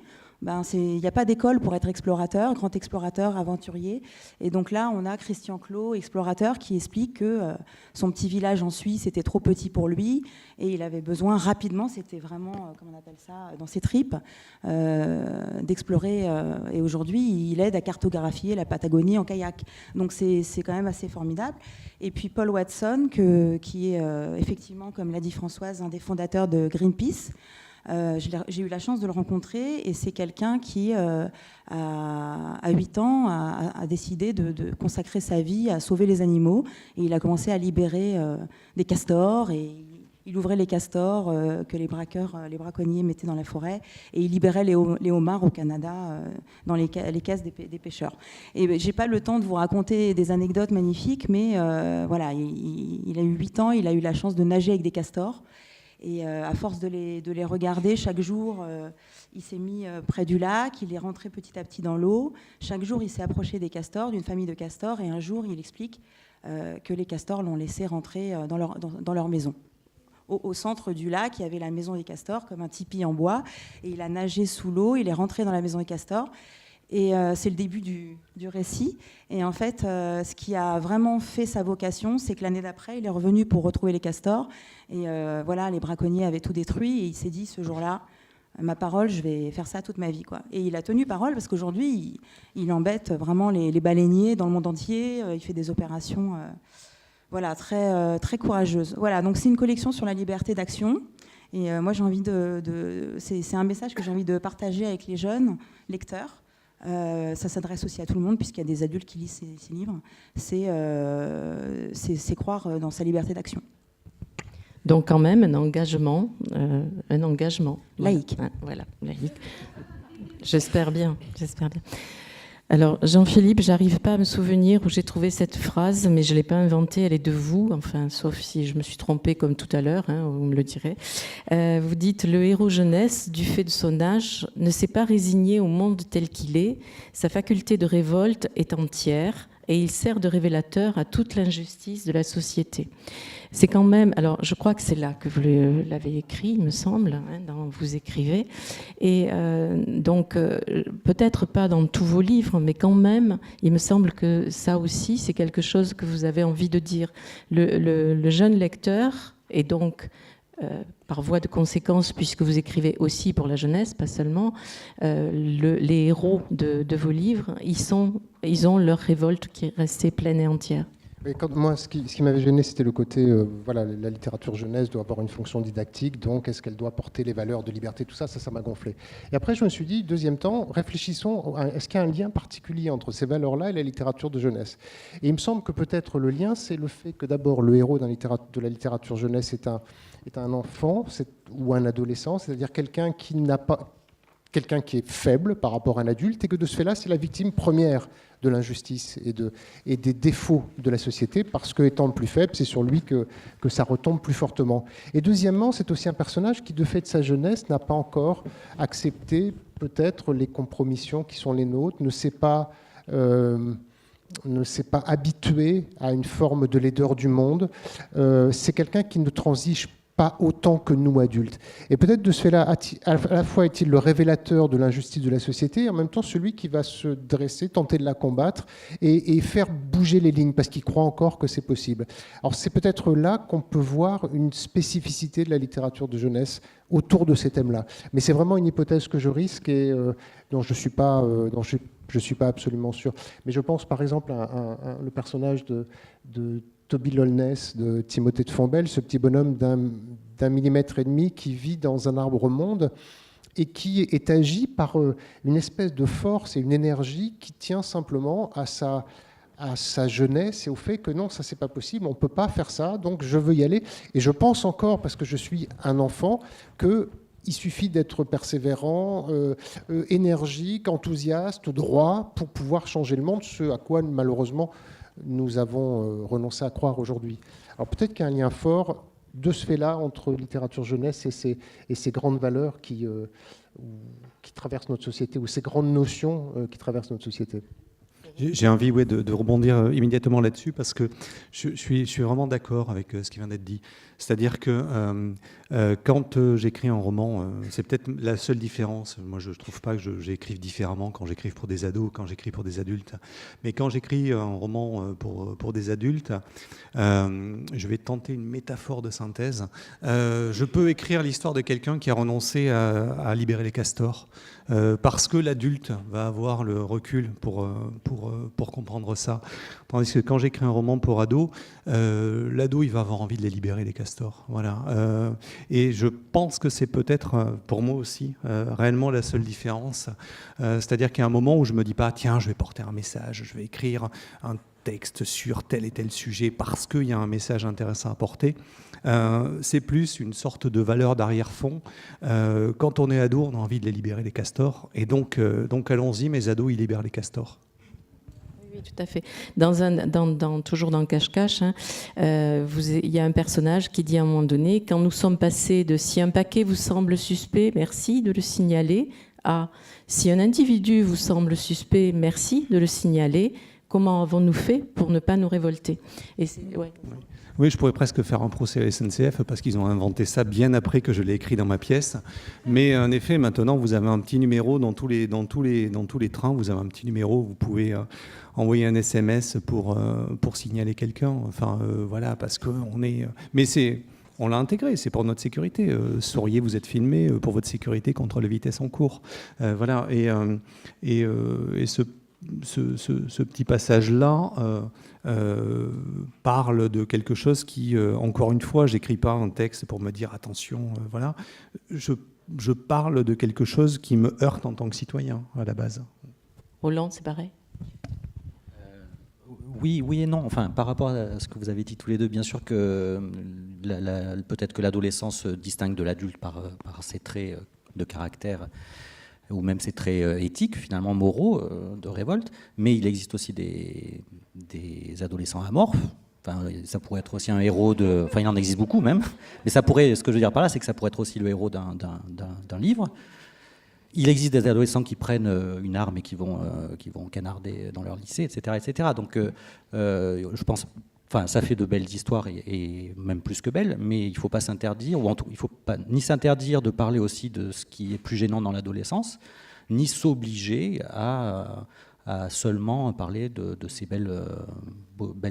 Il n'y a pas d'école pour être explorateur, grand explorateur, aventurier. Et donc là, on a Christian Clot, explorateur, qui explique que son petit village en Suisse était trop petit pour lui et il avait besoin rapidement, c'était vraiment, comment on appelle ça, dans ses tripes, d'explorer. Et aujourd'hui, il aide à cartographier la Patagonie en kayak. Donc c'est quand même assez formidable. Et puis Paul Watson, qui est effectivement, comme l'a dit Françoise, un des fondateurs de Greenpeace. J'ai eu la chance de le rencontrer et c'est quelqu'un qui, à 8 ans, a décidé de consacrer sa vie à sauver les animaux. Et il a commencé à libérer des castors et il ouvrait les castors que les braconniers mettaient dans la forêt et il libérait les homards au Canada dans les caisses des pêcheurs. Et j'ai pas le temps de vous raconter des anecdotes magnifiques, mais voilà, il a eu 8 ans, il a eu la chance de nager avec des castors. Et à force de les regarder, chaque jour, il s'est mis près du lac, il est rentré petit à petit dans l'eau. Chaque jour, il s'est approché des castors, d'une famille de castors. Et un jour, il explique que les castors l'ont laissé rentrer dans leur maison. Au centre du lac, il y avait la maison des castors, comme un tipi en bois. Et il a nagé sous l'eau, il est rentré dans la maison des castors. Et c'est le début du récit. Et en fait, ce qui a vraiment fait sa vocation, c'est que l'année d'après, il est revenu pour retrouver les castors. Et voilà, les braconniers avaient tout détruit. Et il s'est dit, ce jour-là, ma parole, je vais faire ça toute ma vie, quoi. Et il a tenu parole parce qu'aujourd'hui, il embête vraiment les baleiniers dans le monde entier. Il fait des opérations voilà, très, très courageuses. Voilà, donc c'est une collection sur la liberté d'action. Et moi, j'ai envie c'est un message que j'ai envie de partager avec les jeunes lecteurs. Ça s'adresse aussi à tout le monde puisqu'il y a des adultes qui lisent ces livres. C'est croire dans sa liberté d'action. Donc quand même un engagement Laïque. Voilà, laïque. J'espère bien. Alors, Jean-Philippe, j'arrive pas à me souvenir où j'ai trouvé cette phrase, mais je ne l'ai pas inventée, elle est de vous, enfin, sauf si je me suis trompée comme tout à l'heure, vous me le direz. Vous dites « Le héros jeunesse, du fait de son âge, ne s'est pas résigné au monde tel qu'il est. Sa faculté de révolte est entière et il sert de révélateur à toute l'injustice de la société. » C'est quand même, alors je crois que c'est là que vous l'avez écrit, il me semble, dans Vous écrivez. Et donc, peut-être pas dans tous vos livres, mais quand même, il me semble que ça aussi, c'est quelque chose que vous avez envie de dire. Le jeune lecteur, et donc, par voie de conséquence, puisque vous écrivez aussi pour la jeunesse, pas seulement, les héros de vos livres, ils ont leur révolte qui est restée pleine et entière. Mais moi, ce qui m'avait gêné, c'était le côté, voilà, la littérature jeunesse doit avoir une fonction didactique, donc est-ce qu'elle doit porter les valeurs de liberté, tout ça, ça m'a gonflé. Et après, je me suis dit, deuxième temps, réfléchissons, est-ce qu'il y a un lien particulier entre ces valeurs-là et la littérature de jeunesse? Et il me semble que peut-être le lien, c'est le fait que d'abord, le héros de la littérature jeunesse est un enfant ou un adolescent, c'est-à-dire quelqu'un qui est faible par rapport à un adulte, et que de ce fait-là, c'est la victime première de l'injustice et des défauts de la société, parce que étant le plus faible, c'est sur lui que ça retombe plus fortement. Et deuxièmement, c'est aussi un personnage qui, de fait de sa jeunesse, n'a pas encore accepté peut-être les compromissions qui sont les nôtres, ne s'est pas habitué à une forme de laideur du monde. C'est quelqu'un qui ne transige pas autant que nous, adultes. Et peut-être de ce fait-là, à la fois est-il le révélateur de l'injustice de la société, et en même temps celui qui va se dresser, tenter de la combattre et faire bouger les lignes, parce qu'il croit encore que c'est possible. Alors c'est peut-être là qu'on peut voir une spécificité de la littérature de jeunesse autour de ces thèmes-là. Mais c'est vraiment une hypothèse que je risque et dont je ne suis pas absolument sûr. Mais je pense par exemple à le personnage de Toby Lollness de Timothée de Fombelle, ce petit bonhomme d'un millimètre et demi qui vit dans un arbre-monde et qui est agi par une espèce de force et une énergie qui tient simplement à sa jeunesse et au fait que non, ça c'est pas possible, on ne peut pas faire ça, donc je veux y aller. Et je pense encore, parce que je suis un enfant, qu'il suffit d'être persévérant, énergique, enthousiaste, droit pour pouvoir changer le monde, ce à quoi malheureusement nous avons renoncé à croire aujourd'hui. Alors peut-être qu'il y a un lien fort de ce fait-là entre littérature jeunesse et ces grandes valeurs qui traversent notre société, ou ces grandes notions qui traversent notre société. J'ai envie de rebondir immédiatement là-dessus, parce que je suis vraiment d'accord avec ce qui vient d'être dit. C'est-à-dire que quand j'écris un roman, c'est peut-être la seule différence. Moi, je ne trouve pas que j'écrive différemment quand j'écris pour des ados ou quand j'écris pour des adultes. Mais quand j'écris un roman pour des adultes, je vais tenter une métaphore de synthèse. Je peux écrire l'histoire de quelqu'un qui a renoncé à libérer les castors, parce que l'adulte va avoir le recul pour comprendre ça. Tandis que quand j'écris un roman pour ados, l'ado, il va avoir envie de les libérer, les castors. Voilà. Et je pense que c'est peut-être, pour moi aussi, réellement la seule différence. C'est-à-dire qu'il y a un moment où je ne me dis pas, tiens, je vais porter un message, je vais écrire un texte sur tel et tel sujet parce qu'il y a un message intéressant à porter. C'est plus une sorte de valeur d'arrière-fond. Quand on est ado, on a envie de les libérer, les castors. Et donc allons-y, mes ados, ils libèrent les castors. Oui, tout à fait. Toujours dans Cache-Cache, il y a un personnage qui dit à un moment donné, quand nous sommes passés de « si un paquet vous semble suspect, merci de le signaler » à « si un individu vous semble suspect, merci de le signaler », comment avons-nous fait pour ne pas nous révolter? Oui, je pourrais presque faire un procès à la SNCF parce qu'ils ont inventé ça bien après que je l'ai écrit dans ma pièce. Mais en effet, maintenant, vous avez un petit numéro dans tous les trains. Vous avez un petit numéro, vous pouvez envoyer un SMS pour signaler quelqu'un. Enfin, voilà, parce qu'on est... Mais on l'a intégré, c'est pour notre sécurité. Souriez, vous êtes filmé pour votre sécurité contre la vitesse en cours. Voilà, et ce petit passage-là parle de quelque chose qui, encore une fois, j'écris pas un texte pour me dire attention, voilà. Je parle de quelque chose qui me heurte en tant que citoyen, à la base. Roland, c'est pareil? Oui et non. Enfin, par rapport à ce que vous avez dit tous les deux, bien sûr que peut-être que l'adolescent se distingue de l'adulte par ses traits de caractère ou même ses traits éthiques, finalement moraux, de révolte, mais il existe aussi des adolescents amorphes. Enfin, ça pourrait être aussi un héros de... Enfin, il en existe beaucoup même, mais ça pourrait, ce que je veux dire par là, c'est que ça pourrait être aussi le héros d'un livre. Il existe des adolescents qui prennent une arme et qui vont canarder dans leur lycée, etc. etc. Donc, je pense... Enfin, ça fait de belles histoires et même plus que belles, mais il ne faut pas s'interdire, ou en tout, il ne faut pas ni s'interdire de parler aussi de ce qui est plus gênant dans l'adolescence, ni s'obliger à seulement parler de ces belles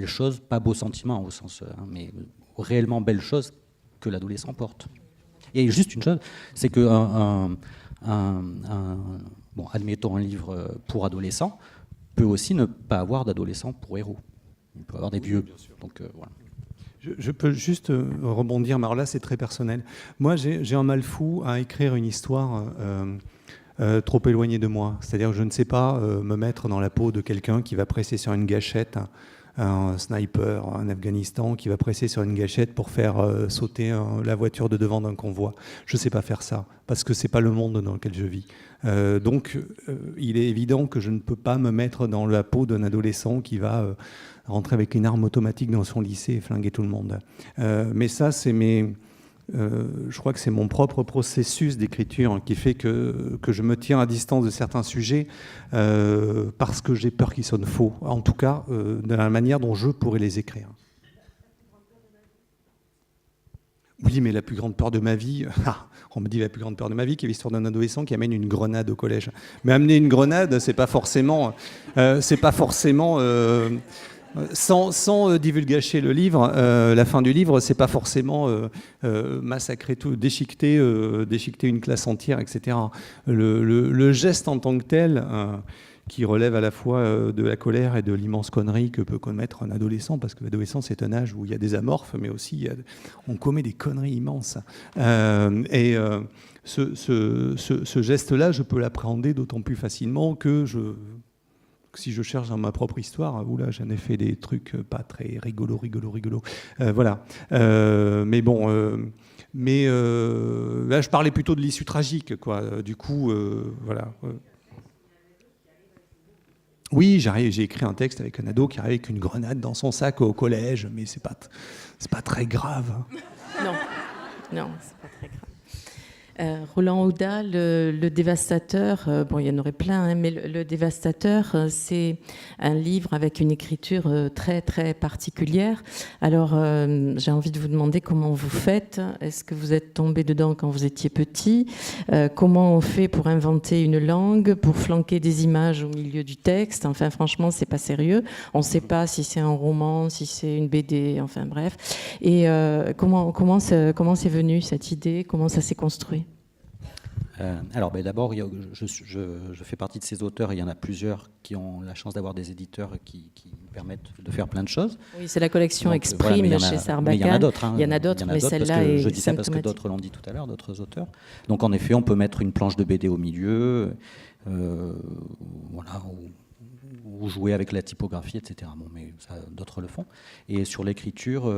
choses, pas beaux sentiments au sens, mais réellement belles choses que l'adolescent porte. Et juste une chose, c'est que bon, admettons un livre pour adolescents peut aussi ne pas avoir d'adolescent pour héros. Il peut avoir des vieux. Donc, voilà. Je peux juste rebondir, mais alors là c'est très personnel. Moi j'ai un mal fou à écrire une histoire trop éloignée de moi. C'est-à-dire que je ne sais pas me mettre dans la peau de quelqu'un qui va presser sur une gâchette, un sniper en Afghanistan qui va presser sur une gâchette pour faire sauter la voiture de devant d'un convoi. Je ne sais pas faire ça, parce que ce n'est pas le monde dans lequel je vis. Donc il est évident que je ne peux pas me mettre dans la peau d'un adolescent qui va rentrer avec une arme automatique dans son lycée et flinguer tout le monde. Mais ça, c'est je crois que c'est mon propre processus d'écriture qui fait que je me tiens à distance de certains sujets parce que j'ai peur qu'ils sonnent faux, en tout cas de la manière dont je pourrais les écrire. Oui, mais la plus grande peur de ma vie, on me dit la plus grande peur de ma vie, qui est l'histoire d'un adolescent qui amène une grenade au collège. Mais amener une grenade, c'est pas forcément sans divulgacher le livre, la fin du livre, c'est pas forcément massacrer tout, déchiqueter une classe entière, etc. Le geste en tant que tel, qui relève à la fois de la colère et de l'immense connerie que peut commettre un adolescent, parce que l'adolescence c'est un âge où il y a des amorphes, mais aussi on commet des conneries immenses. Ce geste-là, je peux l'appréhender d'autant plus facilement que si je cherche dans ma propre histoire, oula, j'en ai fait des trucs pas très rigolo. Voilà. Mais bon, là, je parlais plutôt de l'issue tragique, quoi. Du coup, voilà. Oui, j'ai écrit un texte avec un ado qui arrive avec une grenade dans son sac au collège, mais c'est pas très grave. Non, c'est pas très grave. Roland Audat, le Dévastateur, bon, il y en aurait plein, hein, mais le Dévastateur, c'est un livre avec une écriture très, très particulière. Alors, j'ai envie de vous demander comment vous faites. Est-ce que vous êtes tombé dedans quand vous étiez petit ? Comment on fait pour inventer une langue, pour flanquer des images au milieu du texte ? Enfin, franchement, c'est pas sérieux. On ne sait pas si c'est un roman, si c'est une BD, enfin bref. Et comment c'est venu cette idée ? Comment ça s'est construit ? Alors, d'abord, je fais partie de ces auteurs. Il y en a plusieurs qui ont la chance d'avoir des éditeurs qui permettent de faire plein de choses. Oui, c'est la collection Exprime voilà, chez Sarbacane. Mais il y en a d'autres. Hein. Il y en a d'autres, mais celle-là est je dis ça parce que d'autres l'ont dit tout à l'heure, d'autres auteurs. Donc, en effet, on peut mettre une planche de BD au milieu, voilà, ou jouer avec la typographie, etc. Bon, mais ça, d'autres le font. Et sur l'écriture,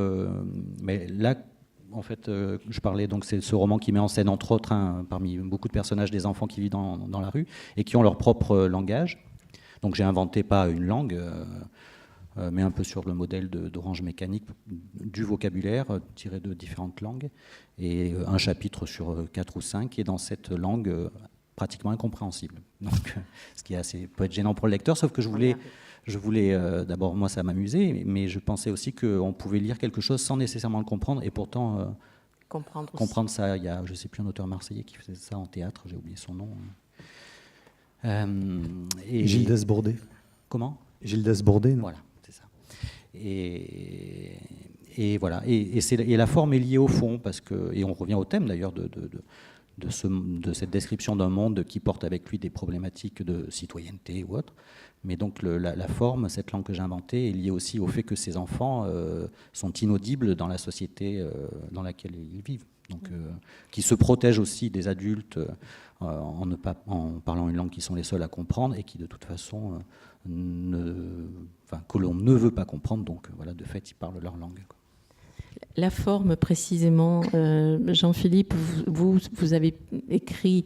mais là, en fait, je parlais, donc c'est ce roman qui met en scène, entre autres, parmi beaucoup de personnages, des enfants qui vivent dans la rue et qui ont leur propre langage. Donc j'ai inventé pas une langue, mais un peu sur le modèle d'Orange Mécanique, du vocabulaire tiré de différentes langues, et un chapitre sur 4 ou 5 qui est dans cette langue pratiquement incompréhensible. Donc, ce qui peut être gênant pour le lecteur, sauf que je voulais d'abord, moi, ça m'amusait, mais je pensais aussi qu'on pouvait lire quelque chose sans nécessairement le comprendre, et pourtant comprendre ça. Il y a, je ne sais plus, un auteur marseillais qui faisait ça en théâtre, j'ai oublié son nom. Gildas Bourdet. Comment ? Gildas Bourdet. Voilà, c'est ça. Et voilà. Et la forme est liée au fond, et on revient au thème d'ailleurs de cette description d'un monde qui porte avec lui des problématiques de citoyenneté ou autre. Mais donc la forme, cette langue que j'ai inventée, est liée aussi au fait que ces enfants sont inaudibles dans la société dans laquelle ils vivent. Donc, qui se protègent aussi des adultes en parlant une langue qu'ils sont les seuls à comprendre et qui de toute façon que l'on ne veut pas comprendre. Donc voilà, de fait, ils parlent leur langue, quoi. La forme, précisément, Jean-Philippe, vous avez écrit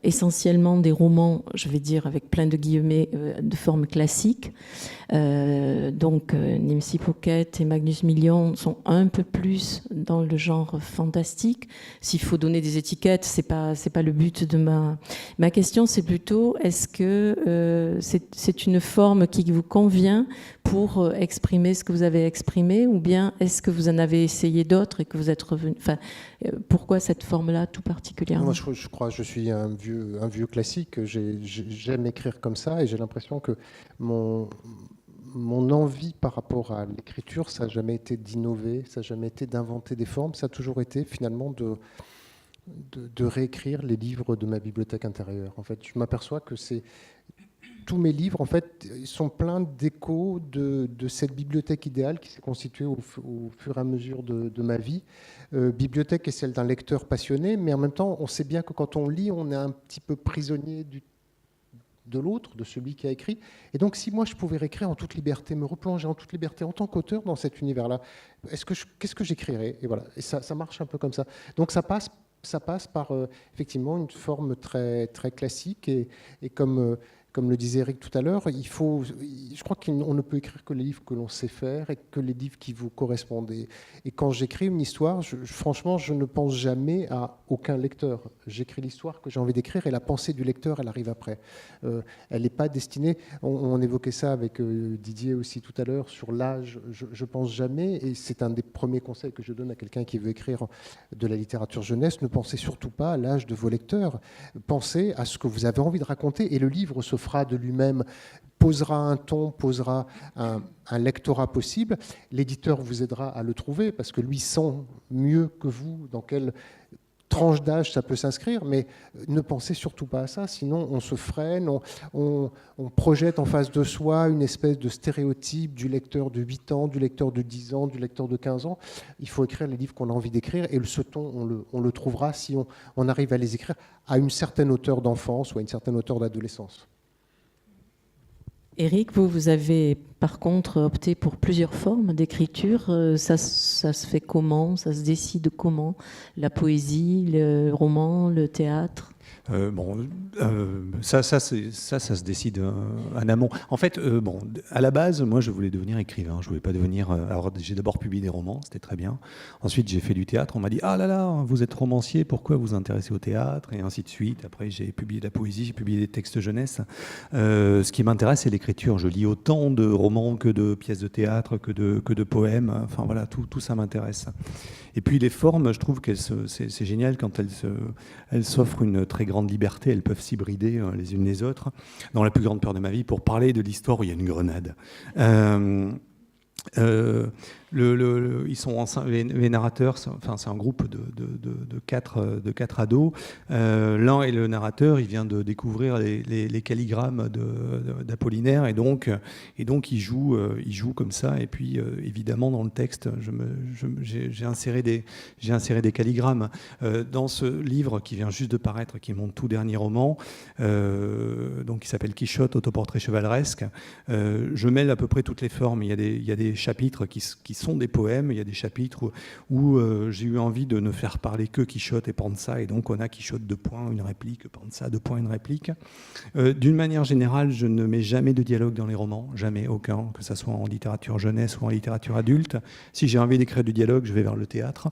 essentiellement des romans, je vais dire avec plein de guillemets, de forme classique. Donc Nimsi Pocket et Magnus Million sont un peu plus dans le genre fantastique. S'il faut donner des étiquettes, c'est pas le but de ma question. C'est plutôt, est-ce que c'est une forme qui vous convient pour exprimer ce que vous avez exprimé, ou bien est-ce que vous en avez essayé d'autres et que vous êtes revenu, enfin, pourquoi cette forme-là tout particulièrement? Moi, je crois que je suis un vieux classique. J'aime écrire comme ça, et j'ai l'impression que mon envie par rapport à l'écriture, ça n'a jamais été d'innover, ça n'a jamais été d'inventer des formes, ça a toujours été finalement de réécrire les livres de ma bibliothèque intérieure. En fait, je m'aperçois que tous mes livres, en fait, sont pleins d'échos de cette bibliothèque idéale qui s'est constituée au fur et à mesure de ma vie. Bibliothèque est celle d'un lecteur passionné, mais en même temps, on sait bien que quand on lit, on est un petit peu prisonnier de l'autre, de celui qui a écrit. Et donc, si moi, je pouvais réécrire en toute liberté, me replonger en toute liberté en tant qu'auteur dans cet univers-là, qu'est-ce que j'écrirais? Et voilà, et ça marche un peu comme ça. Donc, ça passe par effectivement une forme très, très classique, et comme le disait Eric tout à l'heure, je crois qu'on ne peut écrire que les livres que l'on sait faire et que les livres qui vous correspondent. Et quand j'écris une histoire, franchement, je ne pense jamais à aucun lecteur. J'écris l'histoire que j'ai envie d'écrire, et la pensée du lecteur, elle arrive après. Elle n'est pas destinée... On évoquait ça avec Didier aussi tout à l'heure, sur l'âge. Je pense jamais, et c'est un des premiers conseils que je donne à quelqu'un qui veut écrire de la littérature jeunesse, ne pensez surtout pas à l'âge de vos lecteurs. Pensez à ce que vous avez envie de raconter, et le livre se fera de lui-même, posera un ton, posera un lectorat possible. L'éditeur vous aidera à le trouver, parce que lui sent mieux que vous dans quelle tranche d'âge ça peut s'inscrire, mais ne pensez surtout pas à ça, sinon on se freine, on projette en face de soi une espèce de stéréotype du lecteur de 8 ans, du lecteur de 10 ans, du lecteur de 15 ans. Il faut écrire les livres qu'on a envie d'écrire, et ce ton, on le trouvera si on arrive à les écrire à une certaine hauteur d'enfance ou à une certaine hauteur d'adolescence. Éric, vous avez par contre opté pour plusieurs formes d'écriture. Ça se fait comment? Ça se décide comment? La poésie, le roman, le théâtre? Ça se décide en amont. En fait, à la base, moi, je voulais devenir écrivain. Je voulais pas devenir. Alors, j'ai d'abord publié des romans, c'était très bien. Ensuite, j'ai fait du théâtre. On m'a dit, ah là là, vous êtes romancier, pourquoi vous vous intéressez au théâtre? Et ainsi de suite. Après, j'ai publié de la poésie, j'ai publié des textes jeunesse. Ce qui m'intéresse, c'est l'écriture. Je lis autant de romans que de pièces de théâtre, que de poèmes. Enfin voilà, tout ça m'intéresse. Et puis les formes, je trouve que c'est génial quand elles s'offrent une très grande liberté, elles peuvent s'hybrider les unes les autres. Dans La plus grande peur de ma vie, pour parler de l'histoire où il y a une grenade. Ils sont les narrateurs, c'est un groupe de quatre ados. L'un est le narrateur, il vient de découvrir les calligrammes d'Apollinaire, et donc il joue comme ça. Et puis évidemment dans le texte, j'ai inséré des calligrammes. Dans ce livre qui vient juste de paraître, qui est mon tout dernier roman, donc qui s'appelle Quichotte, autoportrait chevaleresque, je mêle à peu près toutes les formes. Il y a des chapitres qui sont des poèmes, il y a des chapitres où j'ai eu envie de ne faire parler que Quichotte et Panza, et donc on a Quichotte 2 points, une réplique, Panza 2 points, une réplique. D'une manière générale, je ne mets jamais de dialogue dans les romans, jamais, aucun, que ce soit en littérature jeunesse ou en littérature adulte. Si j'ai envie d'écrire du dialogue, je vais vers le théâtre.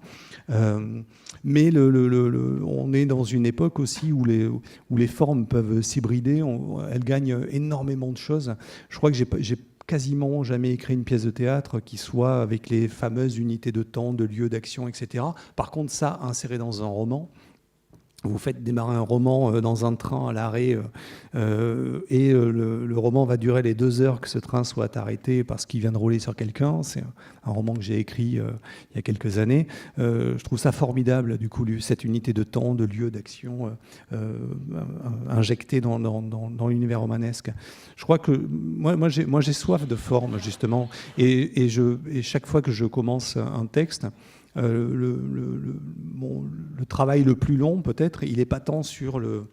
Mais on est dans une époque aussi où les formes peuvent s'hybrider, elles gagnent énormément de choses. Je crois que j'ai quasiment jamais écrit une pièce de théâtre qui soit avec les fameuses unités de temps, de lieu, d'action, etc. Par contre, ça, inséré dans un roman, vous faites démarrer un roman dans un train à l'arrêt et le roman va durer les 2 heures que ce train soit arrêté parce qu'il vient de rouler sur quelqu'un. C'est un roman que j'ai écrit il y a quelques années. Je trouve ça formidable, du coup, cette unité de temps, de lieu, d'action injectée dans l'univers romanesque. Je crois que moi j'ai soif de forme, justement, et chaque fois que je commence un texte, le travail le plus long, peut-être, il n'est pas tant sur le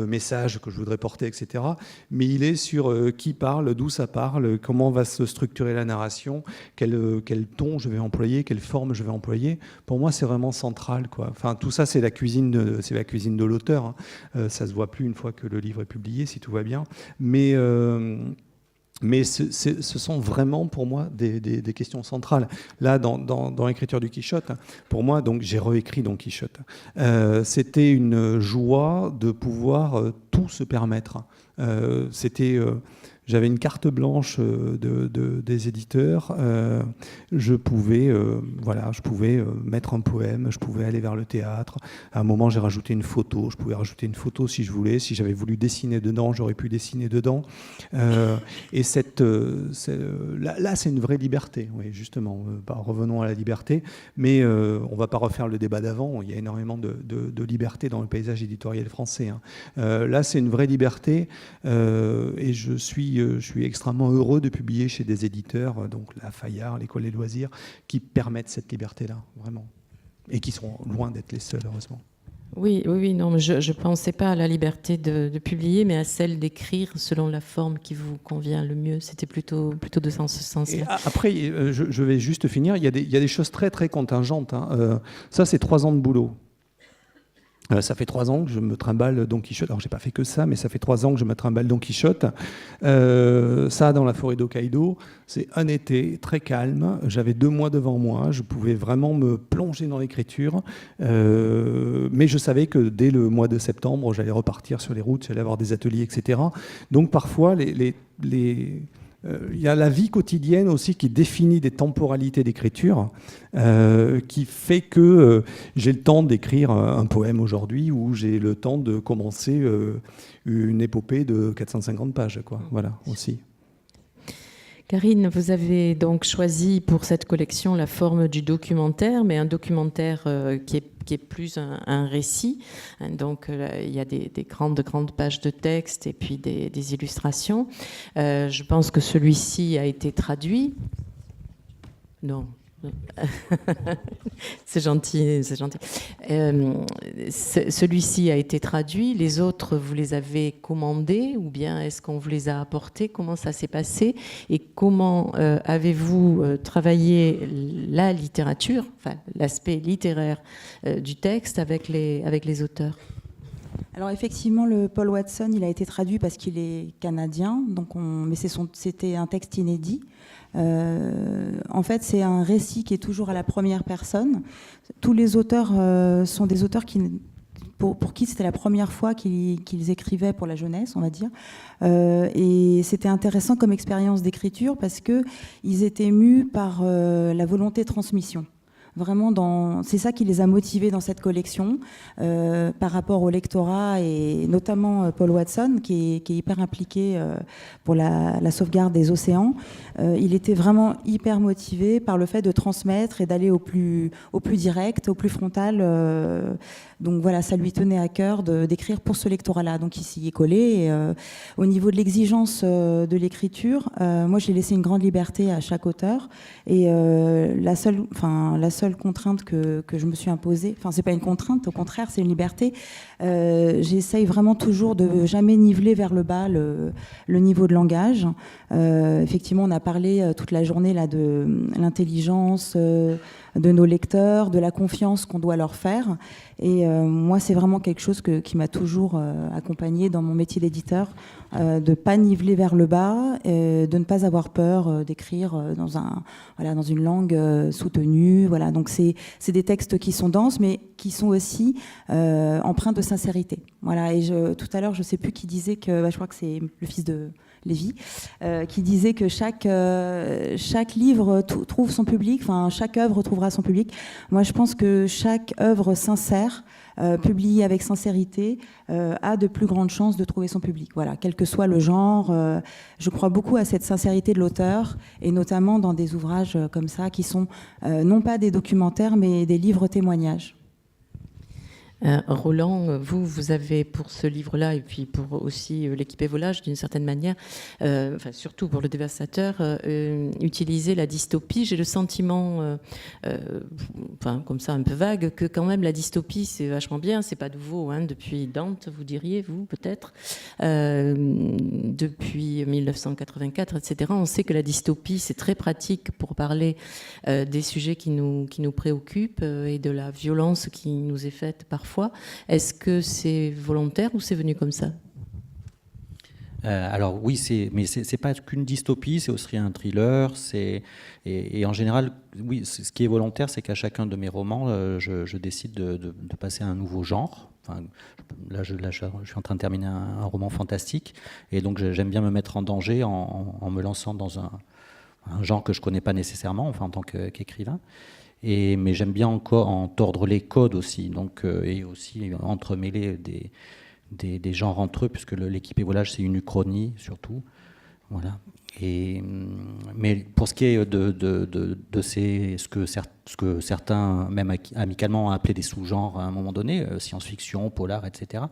message que je voudrais porter, etc., mais il est sur qui parle, d'où ça parle, comment va se structurer la narration, quel ton je vais employer, quelle forme je vais employer. Pour moi, c'est vraiment central, quoi. Enfin, tout ça, c'est la cuisine de l'auteur, hein. Ça se voit plus une fois que le livre est publié, si tout va bien. Mais ce sont vraiment, pour moi, des questions centrales. Là, dans l'écriture du Quichotte, pour moi, donc, j'ai réécrit Don Quichotte. C'était une joie de pouvoir tout se permettre. J'avais une carte blanche des éditeurs. Je pouvais mettre un poème, je pouvais aller vers le théâtre. À un moment, j'ai rajouté une photo. Je pouvais rajouter une photo si je voulais. Si j'avais voulu dessiner dedans, j'aurais pu dessiner dedans. Et là, c'est une vraie liberté, oui, justement. Revenons à la liberté. Mais on ne va pas refaire le débat d'avant. Il y a énormément de liberté dans le paysage éditorial français, hein. Là, c'est une vraie liberté. Et je suis extrêmement heureux de publier chez des éditeurs, donc la Fayard, l'École des loisirs, qui permettent cette liberté-là, vraiment. Et qui sont loin d'être les seuls, heureusement. Oui, non, je ne pensais pas à la liberté de publier, mais à celle d'écrire selon la forme qui vous convient le mieux. C'était plutôt dans ce sens-là. Et après, je vais juste finir. Il y a des choses très, très contingentes, hein. Ça, c'est 3 ans de boulot. Ça fait 3 ans que je me trimballe Don Quichotte. Alors, j'ai pas fait que ça, mais ça fait 3 ans que je me trimballe Don Quichotte. Ça, dans la forêt d'Hokkaido, c'est un été très calme. J'avais 2 mois devant moi. Je pouvais vraiment me plonger dans l'écriture. Mais je savais que dès le mois de septembre, j'allais repartir sur les routes, j'allais avoir des ateliers, etc. Donc, parfois, il y a la vie quotidienne aussi qui définit des temporalités d'écriture, qui fait que j'ai le temps d'écrire un poème aujourd'hui ou j'ai le temps de commencer une épopée de 450 pages, quoi. Voilà, aussi. Karine, vous avez donc choisi pour cette collection la forme du documentaire, mais un documentaire qui est plus un récit. Donc il y a des grandes pages de texte et puis des illustrations. Je pense que celui-ci a été traduit. Non. C'est gentil. Celui-ci a été traduit. Les autres, vous les avez commandés ou bien est-ce qu'on vous les a apportés? Comment ça s'est passé? Et comment avez-vous travaillé la littérature, enfin l'aspect littéraire du texte avec les auteurs? Alors effectivement, le Paul Watson, il a été traduit parce qu'il est canadien, mais c'était un texte inédit. En fait, c'est un récit qui est toujours à la première personne. Tous les auteurs sont des auteurs pour qui c'était la première fois qu'ils écrivaient pour la jeunesse, on va dire. Et c'était intéressant comme expérience d'écriture parce qu'ils étaient mus par la volonté de transmission. Vraiment, c'est ça qui les a motivés dans cette collection par rapport au lectorat et notamment Paul Watson qui est hyper impliqué pour la sauvegarde des océans. Il était vraiment hyper motivé par le fait de transmettre et d'aller au plus direct, au plus frontal. Donc voilà, ça lui tenait à cœur d'écrire pour ce lectorat-là. Donc il s'y est collé. Et, au niveau de l'exigence de l'écriture, moi j'ai laissé une grande liberté à chaque auteur. Et la seule contrainte que je me suis imposée, enfin c'est pas une contrainte, au contraire c'est une liberté. J'essaye vraiment toujours de jamais niveler vers le bas le niveau de langage. Effectivement, on a parlé toute la journée là de l'intelligence de nos lecteurs, de la confiance qu'on doit leur faire. Et moi, c'est vraiment quelque chose qui m'a toujours accompagnée dans mon métier d'éditeur, de ne pas niveler vers le bas, de ne pas avoir peur d'écrire dans une langue soutenue. Voilà. Donc, c'est des textes qui sont denses, mais qui sont aussi empreints de sincérité. Voilà. Et tout à l'heure, je ne sais plus qui disait que, je crois que c'est le fils de Lévy, qui disait que chaque livre trouve son public, enfin chaque œuvre trouvera son public. Moi, je pense que chaque œuvre sincère, publiée avec sincérité, a de plus grandes chances de trouver son public. Voilà, quel que soit le genre. Je crois beaucoup à cette sincérité de l'auteur, et notamment dans des ouvrages comme ça, qui sont non pas des documentaires, mais des livres témoignages. Roland, vous avez pour ce livre-là et puis pour aussi l'équipe Évolage d'une certaine manière, enfin surtout pour le dévastateur, utiliser la dystopie. J'ai le sentiment, enfin comme ça un peu vague, que quand même la dystopie c'est vachement bien, c'est pas nouveau, hein, depuis Dante, vous diriez vous peut-être, depuis 1984, etc. On sait que la dystopie c'est très pratique pour parler des sujets qui nous préoccupent et de la violence qui nous est faite parfois. Est-ce que c'est volontaire ou c'est venu comme ça ? Alors oui, mais c'est pas qu'une dystopie, c'est aussi un thriller. Et en général, oui, ce qui est volontaire, c'est qu'à chacun de mes romans, je décide de passer à un nouveau genre. Enfin, là, je suis en train de terminer un roman fantastique, et donc j'aime bien me mettre en danger en me lançant dans un genre que je connais pas nécessairement, enfin en tant qu'écrivain. Mais j'aime bien encore en tordre les codes aussi, donc, et aussi entremêler des genres entre eux, puisque l'équipe Évolage, c'est une uchronie surtout. Voilà. Mais pour ce qui est de ce que certains, même amicalement, ont appelé des sous-genres à un moment donné, science-fiction, polar, etc.,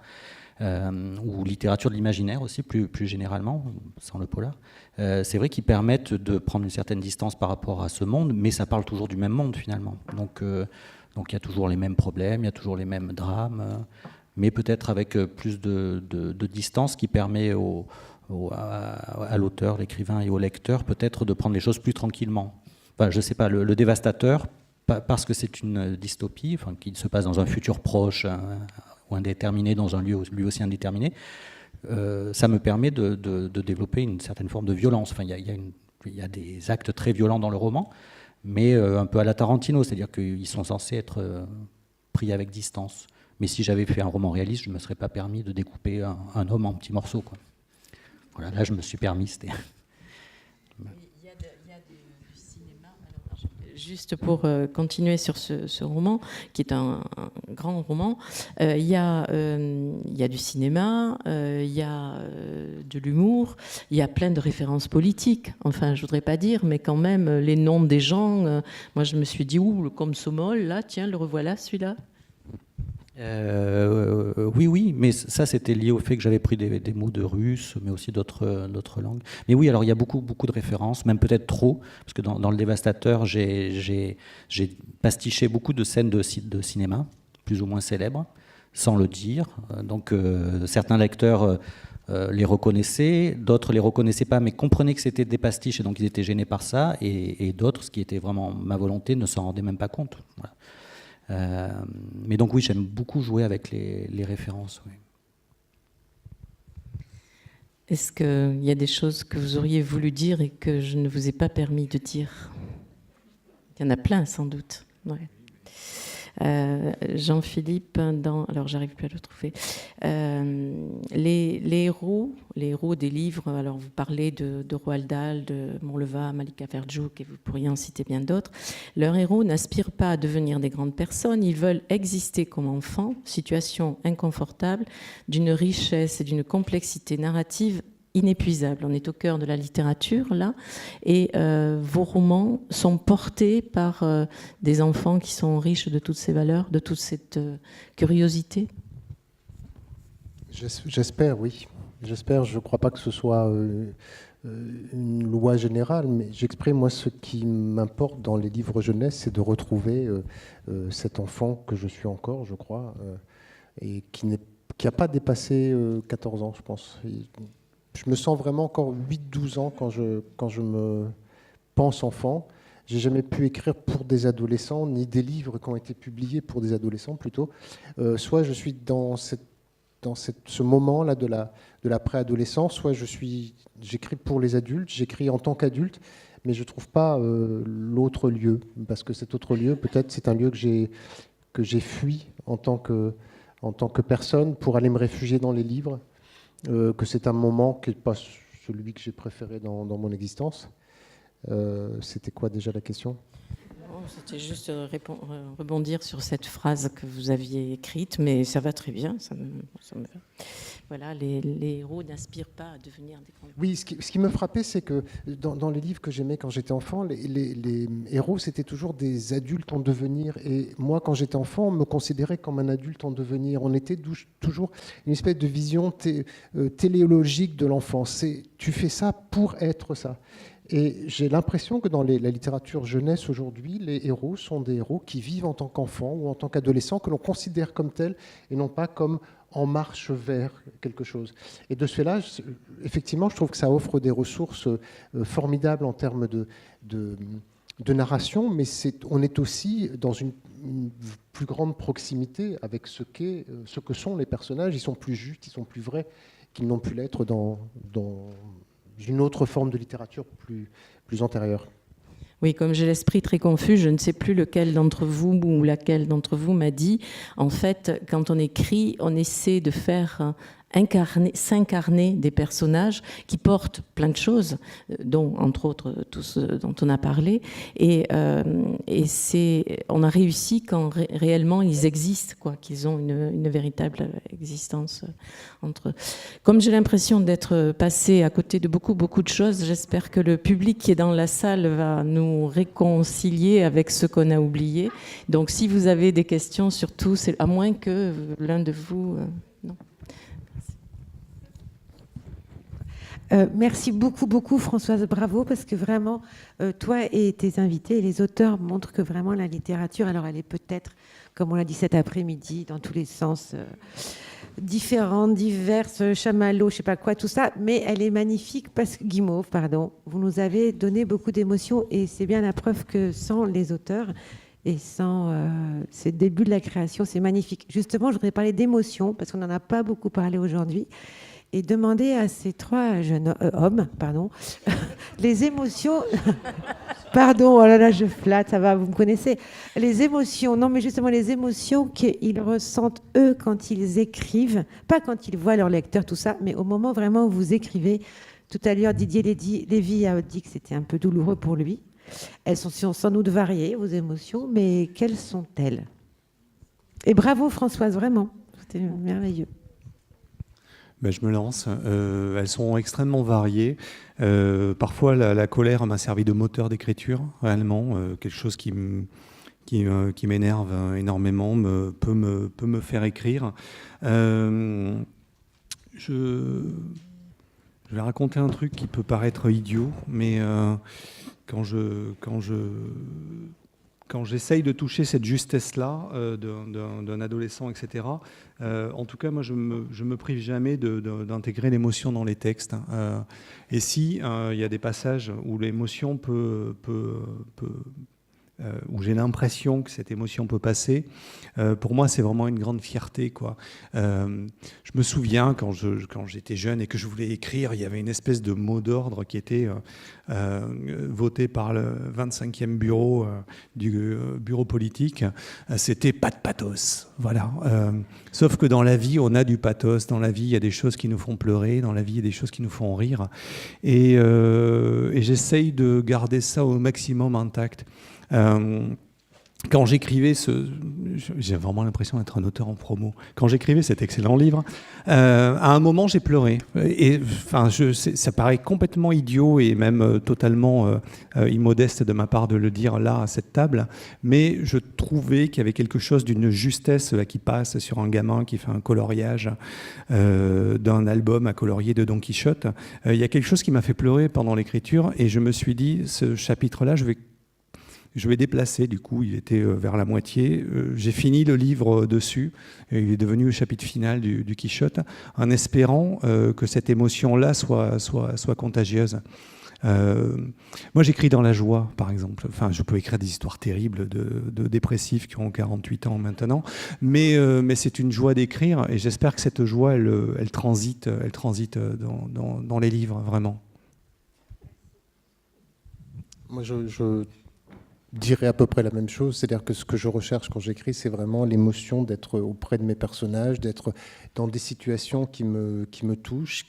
ou littérature de l'imaginaire aussi, plus généralement, sans le polar, c'est vrai qu'ils permettent de prendre une certaine distance par rapport à ce monde, mais ça parle toujours du même monde finalement. Donc il y a toujours les mêmes problèmes, il y a toujours les mêmes drames, mais peut-être avec plus de distance qui permet à l'auteur, l'écrivain et au lecteur peut-être de prendre les choses plus tranquillement. Enfin, je ne sais pas, le dévastateur, parce que c'est une dystopie, enfin, qui se passe dans un futur proche, ou indéterminé, dans un lieu lui aussi indéterminé, ça me permet de développer une certaine forme de violence. Enfin, il y a des actes très violents dans le roman, mais un peu à la Tarantino, c'est-à-dire qu'ils sont censés être pris avec distance. Mais si j'avais fait un roman réaliste, je ne me serais pas permis de découper un homme en petits morceaux, quoi. Voilà, là je me suis permis. Il y a du cinéma. Alors, juste pour continuer sur ce roman, qui est un grand roman, il y a du cinéma, il y a de l'humour, il y a plein de références politiques. Enfin, je voudrais pas dire, mais quand même, les noms des gens, moi je me suis dit, le Komsomol, là, tiens, le revoilà, celui-là. Oui, mais ça c'était lié au fait que j'avais pris des mots de russe, mais aussi d'autres langues. Mais oui, alors il y a beaucoup de références, même peut-être trop, parce que dans Le Dévastateur, j'ai pastiché beaucoup de scènes de cinéma, plus ou moins célèbres, sans le dire. Donc certains lecteurs les reconnaissaient, d'autres les reconnaissaient pas, mais comprenaient que c'était des pastiches et donc ils étaient gênés par ça, et d'autres, ce qui était vraiment ma volonté, ne s'en rendaient même pas compte. Voilà. Mais donc oui, j'aime beaucoup jouer avec les références. Oui. Est-ce qu'il y a des choses que vous auriez voulu dire et que je ne vous ai pas permis de dire ? Il y en a plein, sans doute. Ouais. Jean-Philippe, alors j'arrive plus à le trouver. Les héros des livres, alors vous parlez de Roald Dahl, de Monleva, Malika Ferjouk, et vous pourriez en citer bien d'autres. Leurs héros n'aspirent pas à devenir des grandes personnes, ils veulent exister comme enfants, situation inconfortable, d'une richesse et d'une complexité narrative inépuisable. On est au cœur de la littérature, là, et vos romans sont portés par des enfants qui sont riches de toutes ces valeurs, de toute cette curiosité. J'espère, oui. J'espère, je ne crois pas que ce soit une loi générale, mais j'exprime, moi, ce qui m'importe dans les livres jeunesse, c'est de retrouver cet enfant que je suis encore, je crois, et qui n'a pas dépassé 14 ans, je pense. Je me sens vraiment encore 8-12 ans quand je me pense enfant. J'ai jamais pu écrire pour des adolescents, ni des livres qui ont été publiés pour des adolescents plutôt. Soit je suis dans ce moment-là de la préadolescence, soit j'écris pour les adultes, j'écris en tant qu'adulte, mais je ne trouve pas l'autre lieu. Parce que cet autre lieu, peut-être, c'est un lieu que j'ai fui en tant que personne pour aller me réfugier dans les livres. Que c'est un moment qui n'est pas celui que j'ai préféré dans mon existence. C'était quoi déjà la question ? C'était juste rebondir sur cette phrase que vous aviez écrite, mais ça va très bien. Ça me va. Voilà, les héros n'aspirent pas à devenir des grands. Oui, ce qui me frappait, c'est que dans les livres que j'aimais quand j'étais enfant, les héros, c'était toujours des adultes en devenir. Et moi, quand j'étais enfant, on me considérait comme un adulte en devenir. On était toujours une espèce de vision téléologique de l'enfance. Tu fais ça pour être ça. Et j'ai l'impression que dans la littérature jeunesse aujourd'hui, les héros sont des héros qui vivent en tant qu'enfants ou en tant qu'adolescents, que l'on considère comme tels et non pas comme en marche vers quelque chose. Et de ce fait-là, effectivement, je trouve que ça offre des ressources formidables en termes de narration, mais on est aussi dans une plus grande proximité avec ce que sont les personnages. Ils sont plus justes, ils sont plus vrais qu'ils n'ont pu l'être dans une autre forme de littérature plus antérieure. Oui, comme j'ai l'esprit très confus, je ne sais plus lequel d'entre vous ou laquelle d'entre vous m'a dit, en fait, quand on écrit, on essaie de faire s'incarner des personnages qui portent plein de choses, dont, entre autres, tout ce dont on a parlé. Et on a réussi quand réellement ils existent, quoi, qu'ils ont une véritable existence entre eux. Comme j'ai l'impression d'être passée à côté de beaucoup de choses, j'espère que le public qui est dans la salle va nous réconcilier avec ce qu'on a oublié. Donc, si vous avez des questions, surtout, à moins que l'un de vous... non. Merci beaucoup Françoise, bravo, parce que vraiment, toi et tes invités et les auteurs montrent que vraiment la littérature, alors elle est peut-être, comme on l'a dit cet après-midi, dans tous les sens, différente, diverse, chamallow, je sais pas quoi, tout ça, mais elle est magnifique parce que, Guimauve, pardon, vous nous avez donné beaucoup d'émotions et c'est bien la preuve que sans les auteurs et sans ce début de la création, c'est magnifique. Justement, je voudrais parler d'émotions parce qu'on n'en a pas beaucoup parlé aujourd'hui. Et demander à ces trois jeunes hommes, les émotions... Pardon, oh là là, je flatte, ça va, vous me connaissez. Les émotions, non mais justement les émotions qu'ils ressentent eux quand ils écrivent, pas quand ils voient leur lecteur, tout ça, mais au moment vraiment où vous écrivez. Tout à l'heure, Didier Lévy a dit que c'était un peu douloureux pour lui. Elles sont sans doute variées, vos émotions, mais quelles sont-elles? Et bravo Françoise, vraiment, c'était merveilleux. Ben, je me lance. Elles sont extrêmement variées. Parfois, la colère m'a servi de moteur d'écriture, réellement. Quelque chose qui m'énerve énormément peut me faire écrire. Je vais raconter un truc qui peut paraître idiot, mais quand j'essaye de toucher cette justesse-là d'un adolescent, etc., en tout cas, moi, je me prive jamais d'intégrer l'émotion dans les textes. Et si il y a des passages où l'émotion où j'ai l'impression que cette émotion peut passer, pour moi, c'est vraiment une grande fierté, quoi. Je me souviens, quand j'étais jeune et que je voulais écrire, il y avait une espèce de mot d'ordre qui était voté par le 25e bureau du bureau politique. C'était pas de pathos. Voilà. Sauf que dans la vie, on a du pathos. Dans la vie, il y a des choses qui nous font pleurer. Dans la vie, il y a des choses qui nous font rire. Et j'essaye de garder ça au maximum intact. Quand j'écrivais j'ai vraiment l'impression d'être un auteur en promo. Quand j'écrivais cet excellent livre, à un moment j'ai pleuré. Et enfin, ça paraît complètement idiot et même totalement immodeste de ma part de le dire là à cette table, mais je trouvais qu'il y avait quelque chose d'une justesse qui passe sur un gamin qui fait un coloriage d'un album à colorier de Don Quichotte. Il y a quelque chose qui m'a fait pleurer pendant l'écriture et je me suis dit, ce chapitre-là, je vais déplacer, du coup, il était vers la moitié. J'ai fini le livre dessus. Et il est devenu le chapitre final du Quichotte, en espérant que cette émotion-là soit contagieuse. Moi, j'écris dans la joie, par exemple. Enfin, je peux écrire des histoires terribles de dépressifs qui ont 48 ans maintenant, mais c'est une joie d'écrire, et j'espère que cette joie, elle transite dans les livres, vraiment. Moi, je dirais à peu près la même chose, c'est-à-dire que ce que je recherche quand j'écris, c'est vraiment l'émotion d'être auprès de mes personnages, d'être dans des situations qui me touchent,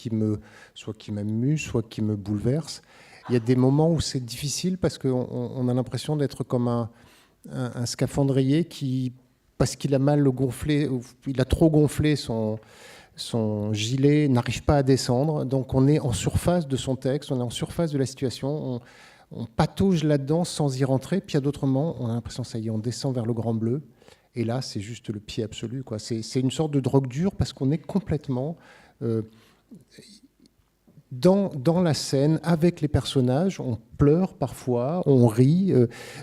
soit qui m'amusent, soit qui me bouleversent. Il y a des moments où c'est difficile parce qu'on a l'impression d'être comme un scaphandrier qui, parce qu'il a mal gonflé, il a trop gonflé son gilet, n'arrive pas à descendre. Donc on est en surface de son texte, on est en surface de la situation, on patauge là-dedans sans y rentrer. Puis à d'autres moments, on a l'impression, ça y est, on descend vers le grand bleu. Et là, c'est juste le pied absolu, quoi. C'est une sorte de drogue dure parce qu'on est complètement dans la scène, avec les personnages. On pleure parfois, on rit.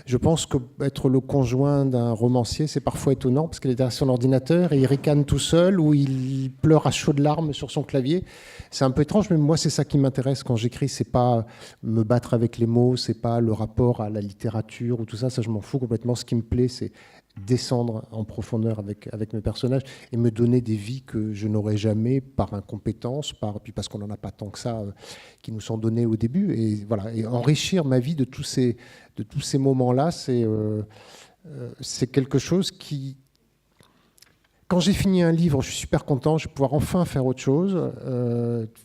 Je pense qu'être le conjoint d'un romancier, c'est parfois étonnant parce qu'il est derrière son ordinateur et il ricane tout seul ou il pleure à chaudes larmes sur son clavier. C'est un peu étrange, mais moi, c'est ça qui m'intéresse quand j'écris. C'est pas me battre avec les mots, c'est pas le rapport à la littérature ou tout ça. Ça, je m'en fous complètement. Ce qui me plaît, c'est descendre en profondeur avec mes personnages et me donner des vies que je n'aurais jamais par incompétence, puis parce qu'on n'en a pas tant que ça qui nous sont donnés au début. Et voilà, et enrichir ma vie de tous ces moments-là, c'est quelque chose qui... Quand j'ai fini un livre, je suis super content, je vais pouvoir enfin faire autre chose,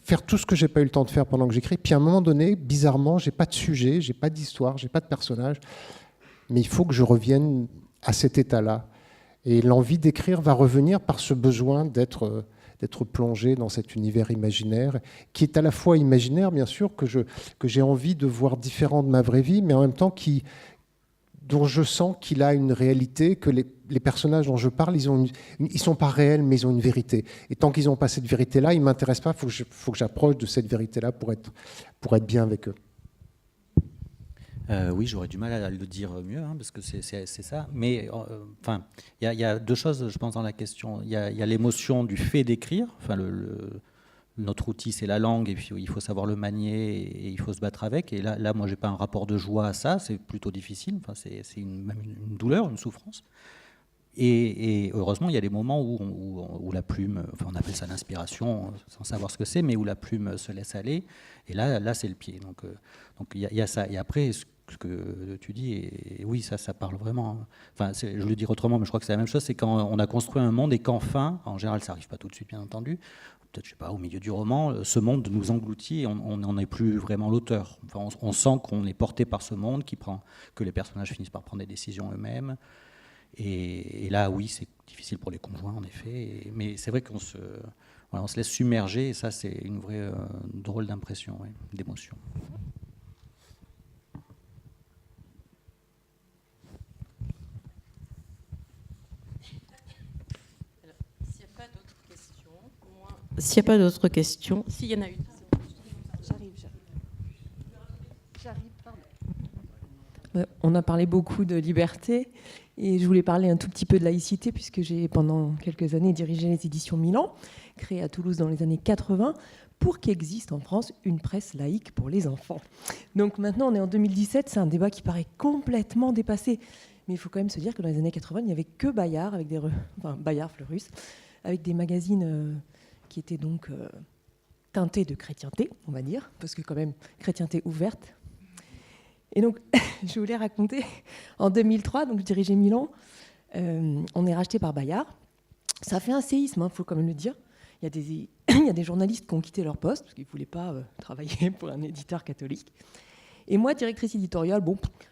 faire tout ce que j'ai pas eu le temps de faire pendant que j'écris. Puis à un moment donné, bizarrement, j'ai pas de sujet, j'ai pas d'histoire, j'ai pas de personnage, mais il faut que je revienne à cet état-là. Et l'envie d'écrire va revenir par ce besoin d'être plongé dans cet univers imaginaire, qui est à la fois imaginaire, bien sûr, que j'ai envie de voir différent de ma vraie vie, mais en même temps dont je sens qu'il a une réalité, que les personnages dont je parle, ils sont pas réels, mais ils ont une vérité. Et tant qu'ils n'ont pas cette vérité-là, ils ne m'intéressent pas, il faut que j'approche de cette vérité-là pour être bien avec eux. Oui, j'aurais du mal à le dire mieux, hein, parce que c'est ça. Mais enfin, il y a deux choses, je pense, dans la question. Il y a l'émotion du fait d'écrire. Enfin, notre outil, c'est la langue, et puis il faut savoir le manier, et il faut se battre avec. Et là moi, j'ai pas un rapport de joie à ça. C'est plutôt difficile. Enfin, c'est même une douleur, une souffrance. Et heureusement, il y a des moments où la plume, enfin, on appelle ça l'inspiration, sans savoir ce que c'est, mais où la plume se laisse aller. Et là c'est le pied. Donc il y a ça. Et après, ce que tu dis, et oui, ça parle vraiment. Enfin, je le dis autrement, mais je crois que c'est la même chose. C'est quand on a construit un monde et qu'enfin, en général, ça n'arrive pas tout de suite, bien entendu. Peut-être, je sais pas, au milieu du roman, ce monde nous engloutit et on n'en est plus vraiment l'auteur. Enfin, on sent qu'on est porté par ce monde, que les personnages finissent par prendre des décisions eux-mêmes. Et là, oui, c'est difficile pour les conjoints, en effet. Mais c'est vrai qu'on se laisse submerger, et ça, c'est une vraie drôle d'impression, ouais, d'émotion. S'il n'y a pas d'autres questions, s'il y en a une. J'arrive, pardon. On a parlé beaucoup de liberté et je voulais parler un tout petit peu de laïcité puisque j'ai pendant quelques années dirigé les éditions Milan, créées à Toulouse dans les années 80, pour qu'existe en France une presse laïque pour les enfants. Donc maintenant on est en 2017, c'est un débat qui paraît complètement dépassé. Mais il faut quand même se dire que dans les années 80, il n'y avait que Bayard, Bayard, Fleurus, avec des magazines qui étaient donc teintés de chrétienté, on va dire, parce que quand même, chrétienté ouverte. Et donc, je voulais raconter, en 2003, donc je dirigeais Milan, on est racheté par Bayard. Ça a fait un séisme, faut quand même le dire. Il y a des journalistes qui ont quitté leur poste, parce qu'ils ne voulaient pas travailler pour un éditeur catholique. Et moi, directrice éditoriale,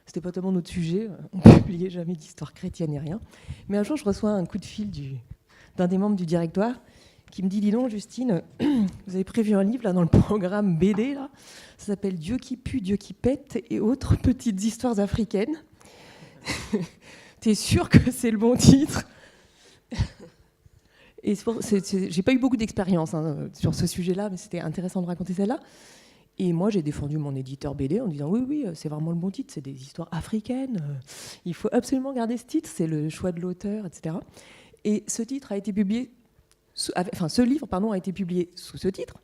c'était pas tellement notre sujet, on ne publiait jamais d'histoire chrétienne et rien. Mais un jour, je reçois un coup de fil d'un des membres du directoire, qui me dit, dis donc, Justine, vous avez prévu un livre là, dans le programme BD, là, ça s'appelle Dieu qui pue, Dieu qui pète et autres petites histoires africaines. T'es sûr que c'est le bon titre? Et j'ai pas eu beaucoup d'expérience sur ce sujet-là, mais c'était intéressant de raconter celle-là. Et moi, j'ai défendu mon éditeur BD en disant oui, c'est vraiment le bon titre, c'est des histoires africaines, il faut absolument garder ce titre, c'est le choix de l'auteur, etc. Et ce titre a été publié... ce livre a été publié sous ce titre,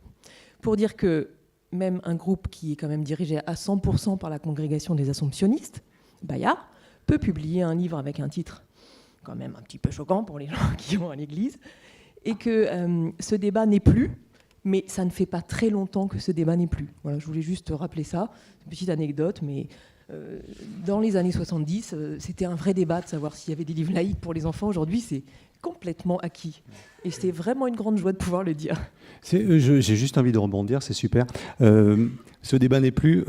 pour dire que même un groupe qui est quand même dirigé à 100% par la congrégation des Assomptionnistes, Bayard, peut publier un livre avec un titre quand même un petit peu choquant pour les gens qui vont à l'église, et que ce débat n'est plus, mais ça ne fait pas très longtemps que ce débat n'est plus. Voilà, je voulais juste rappeler ça, une petite anecdote, mais dans les années 70, c'était un vrai débat de savoir s'il y avait des livres laïques pour les enfants. Aujourd'hui, c'est complètement acquis. Et c'est vraiment une grande joie de pouvoir le dire. J'ai juste envie de rebondir, c'est super. Ce débat n'est plus.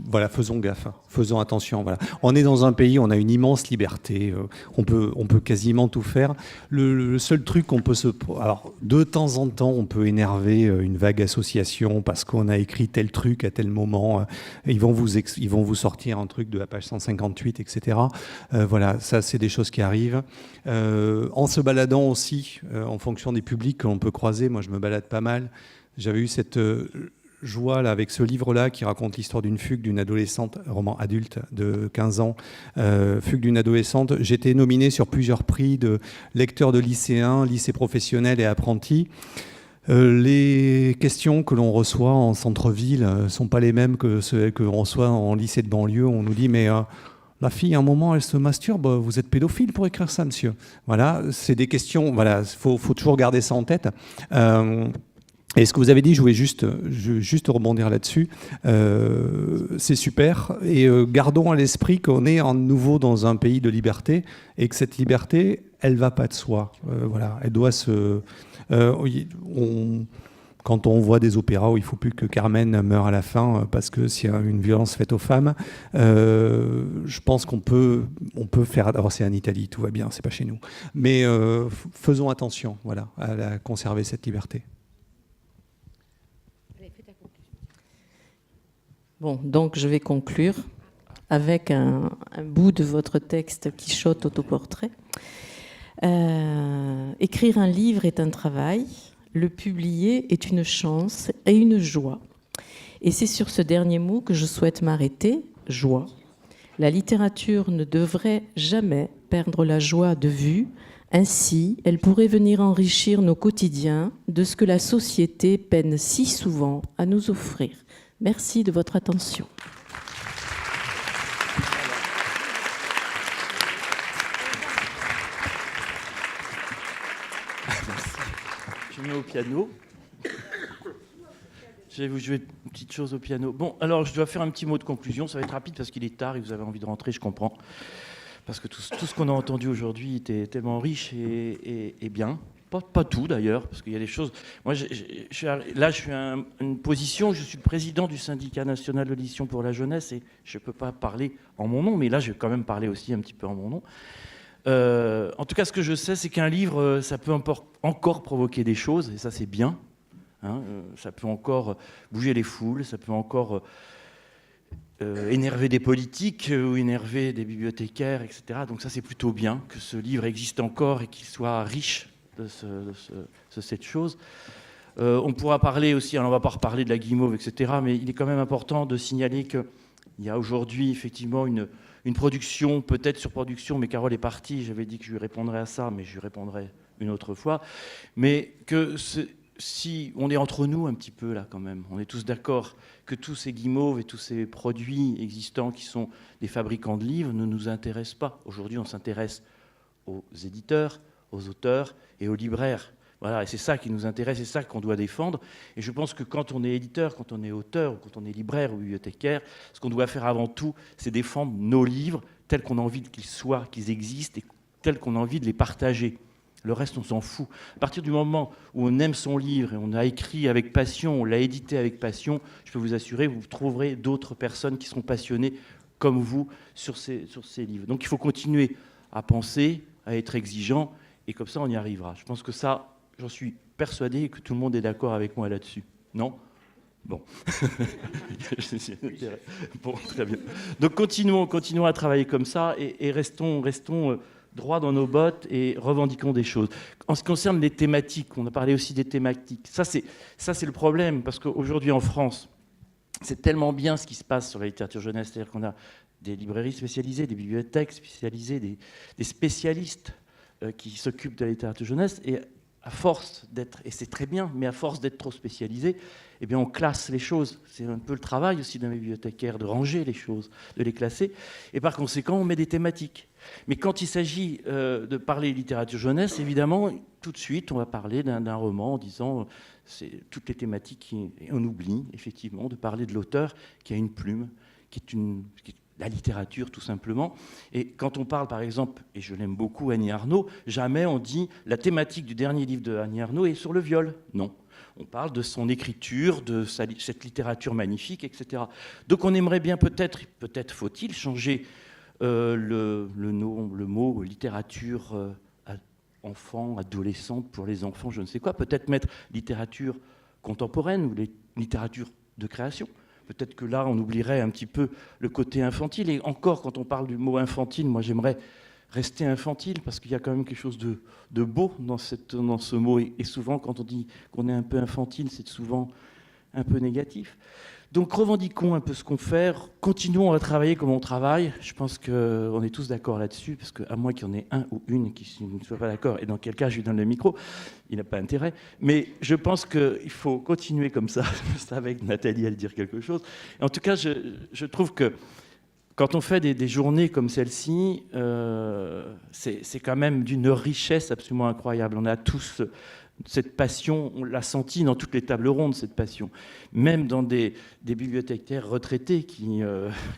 Voilà, faisons gaffe, hein, faisons attention. Voilà. On est dans un pays, on a une immense liberté. On peut quasiment tout faire. Le seul truc qu'on peut alors, de temps en temps, on peut énerver une vague association parce qu'on a écrit tel truc à tel moment. Ils vont vous sortir un truc de la page 158, etc. Voilà, ça, c'est des choses qui arrivent. En se baladant aussi, en fonction des publics que l'on peut croiser, moi, je me balade pas mal. J'avais eu cette joie là, avec ce livre-là qui raconte l'histoire d'une fugue d'une adolescente, roman adulte de 15 ans, fugue d'une adolescente. J'étais nominé sur plusieurs prix de lecteur de lycéens, lycée professionnel et apprenti. Les questions que l'on reçoit en centre-ville ne sont pas les mêmes que celles que l'on reçoit en lycée de banlieue. On nous dit, mais la fille, à un moment, elle se masturbe, vous êtes pédophile pour écrire ça, monsieur. Voilà, c'est des questions, voilà, faut toujours garder ça en tête. Et ce que vous avez dit, je voulais juste rebondir là-dessus. C'est super. Et gardons à l'esprit qu'on est à nouveau dans un pays de liberté et que cette liberté, elle ne va pas de soi. Voilà, elle doit se... quand on voit des opéras où il ne faut plus que Carmen meure à la fin parce que s'il y a une violence faite aux femmes, je pense qu'on peut faire... Alors c'est en Italie, tout va bien, c'est pas chez nous. Mais faisons attention, voilà, à conserver cette liberté. Bon, donc je vais conclure avec un bout de votre texte Quichotte autoportrait. Écrire un livre est un travail, le publier est une chance et une joie. Et c'est sur ce dernier mot que je souhaite m'arrêter, joie. La littérature ne devrait jamais perdre la joie de vue. Ainsi, elle pourrait venir enrichir nos quotidiens de ce que la société peine si souvent à nous offrir. Merci de votre attention. Merci. Je me mets au piano. Je vais vous jouer une petite chose au piano. Bon, alors je dois faire un petit mot de conclusion. Ça va être rapide parce qu'il est tard et vous avez envie de rentrer, je comprends. Parce que tout ce qu'on a entendu aujourd'hui était tellement riche et bien. Pas tout d'ailleurs, parce qu'il y a des choses... Moi, je suis une position, je suis le président du syndicat national de l'édition pour la jeunesse et je ne peux pas parler en mon nom, mais là, je vais quand même parler aussi un petit peu en mon nom. En tout cas, ce que je sais, c'est qu'un livre, ça peut encore provoquer des choses, et ça, c'est bien. Hein, ça peut encore bouger les foules, ça peut encore énerver des politiques ou énerver des bibliothécaires, etc. Donc ça, c'est plutôt bien que ce livre existe encore et qu'il soit riche de cette chose. On pourra parler aussi, alors on ne va pas reparler de la guimauve, etc., mais il est quand même important de signaler qu'il y a aujourd'hui effectivement une production, peut-être surproduction, mais Carole est partie, j'avais dit que je lui répondrais à ça, mais je lui répondrai une autre fois, mais que si on est entre nous un petit peu là quand même, on est tous d'accord que tous ces guimauves et tous ces produits existants qui sont des fabricants de livres ne nous intéressent pas. Aujourd'hui, on s'intéresse aux éditeurs, aux auteurs et aux libraires. Voilà, et c'est ça qui nous intéresse, c'est ça qu'on doit défendre. Et je pense que quand on est éditeur, quand on est auteur, ou quand on est libraire ou bibliothécaire, ce qu'on doit faire avant tout, c'est défendre nos livres tels qu'on a envie qu'ils soient, qu'ils existent, et tels qu'on a envie de les partager. Le reste, on s'en fout. À partir du moment où on aime son livre et on a écrit avec passion, on l'a édité avec passion, je peux vous assurer, vous trouverez d'autres personnes qui seront passionnées comme vous sur ces livres. Donc il faut continuer à penser, à être exigeant, et comme ça, on y arrivera. Je pense que ça, j'en suis persuadé et que tout le monde est d'accord avec moi là-dessus. Non ? Bon. Bon, très bien. Donc continuons à travailler comme ça et restons droit dans nos bottes et revendiquons des choses. En ce qui concerne les thématiques, on a parlé aussi des thématiques. Ça, c'est le problème, parce qu'aujourd'hui en France, c'est tellement bien ce qui se passe sur la littérature jeunesse, c'est-à-dire qu'on a des librairies spécialisées, des bibliothèques spécialisées, des spécialistes qui s'occupent de la littérature jeunesse, et à force d'être, et c'est très bien, mais à force d'être trop spécialisé, eh bien on classe les choses. C'est un peu le travail aussi d'un bibliothécaire de ranger les choses, de les classer, et par conséquent on met des thématiques. Mais quand il s'agit de parler littérature jeunesse, évidemment, tout de suite on va parler d'un roman en disant c'est toutes les thématiques, et on oublie effectivement de parler de l'auteur qui a une plume, qui est la littérature tout simplement. Et quand on parle par exemple, et je l'aime beaucoup, Annie Ernaux, jamais on dit la thématique du dernier livre de Annie Ernaux est sur le viol. Non. On parle de son écriture, de cette littérature magnifique, etc. Donc on aimerait bien peut-être faut-il changer le mot littérature enfant, adolescente, pour les enfants, je ne sais quoi. Peut-être mettre littérature contemporaine ou littérature de création. Peut-être que là, on oublierait un petit peu le côté infantile. Et encore, quand on parle du mot infantile, moi j'aimerais rester infantile, parce qu'il y a quand même quelque chose de beau dans ce mot. Et souvent, quand on dit qu'on est un peu infantile, c'est souvent un peu négatif. Donc revendiquons un peu ce qu'on fait, continuons à travailler comme on travaille. Je pense qu'on est tous d'accord là-dessus, parce qu'à moins qu'il y en ait un ou une qui ne soit pas d'accord, et dans quel cas je lui donne le micro, il n'a pas intérêt. Mais je pense qu'il faut continuer comme ça. Je savais que Nathalie allait dire quelque chose. Et en tout cas, je trouve que quand on fait des journées comme celle-ci, c'est quand même d'une richesse absolument incroyable. On a tous cette passion, on l'a senti dans toutes les tables rondes, cette passion. Même dans des bibliothécaires retraités,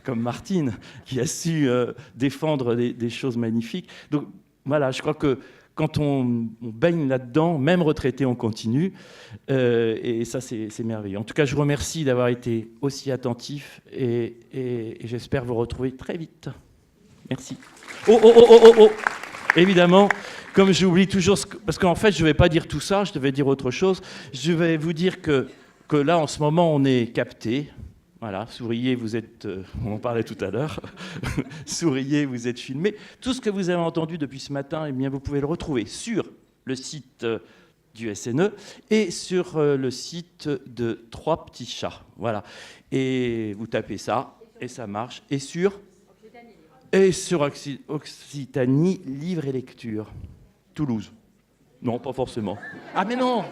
comme Martine, qui a su défendre des choses magnifiques. Donc voilà, je crois que quand on baigne là-dedans, même retraité, on continue. Et ça, c'est merveilleux. En tout cas, je vous remercie d'avoir été aussi attentif et j'espère vous retrouver très vite. Merci. Oh. Évidemment, comme j'oublie toujours, parce qu'en fait, je ne vais pas dire tout ça, je devais dire autre chose. Je vais vous dire que là, en ce moment, on est capté. Voilà, souriez, vous êtes... on en parlait tout à l'heure. Souriez, vous êtes filmé. Tout ce que vous avez entendu depuis ce matin, eh bien, vous pouvez le retrouver sur le site du SNE et sur le site de Trois Petits Chats. Voilà. Et vous tapez ça, et ça marche. Et sur Occitanie, livre et lecture. Toulouse. Non, pas forcément. Ah, mais non!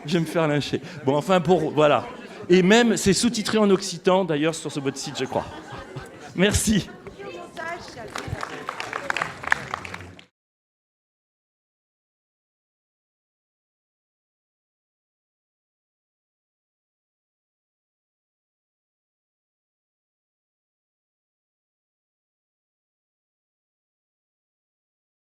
Je vais me faire lyncher. Bon, enfin, voilà. Et même, c'est sous-titré en occitan, d'ailleurs, sur ce votre site, je crois. Merci.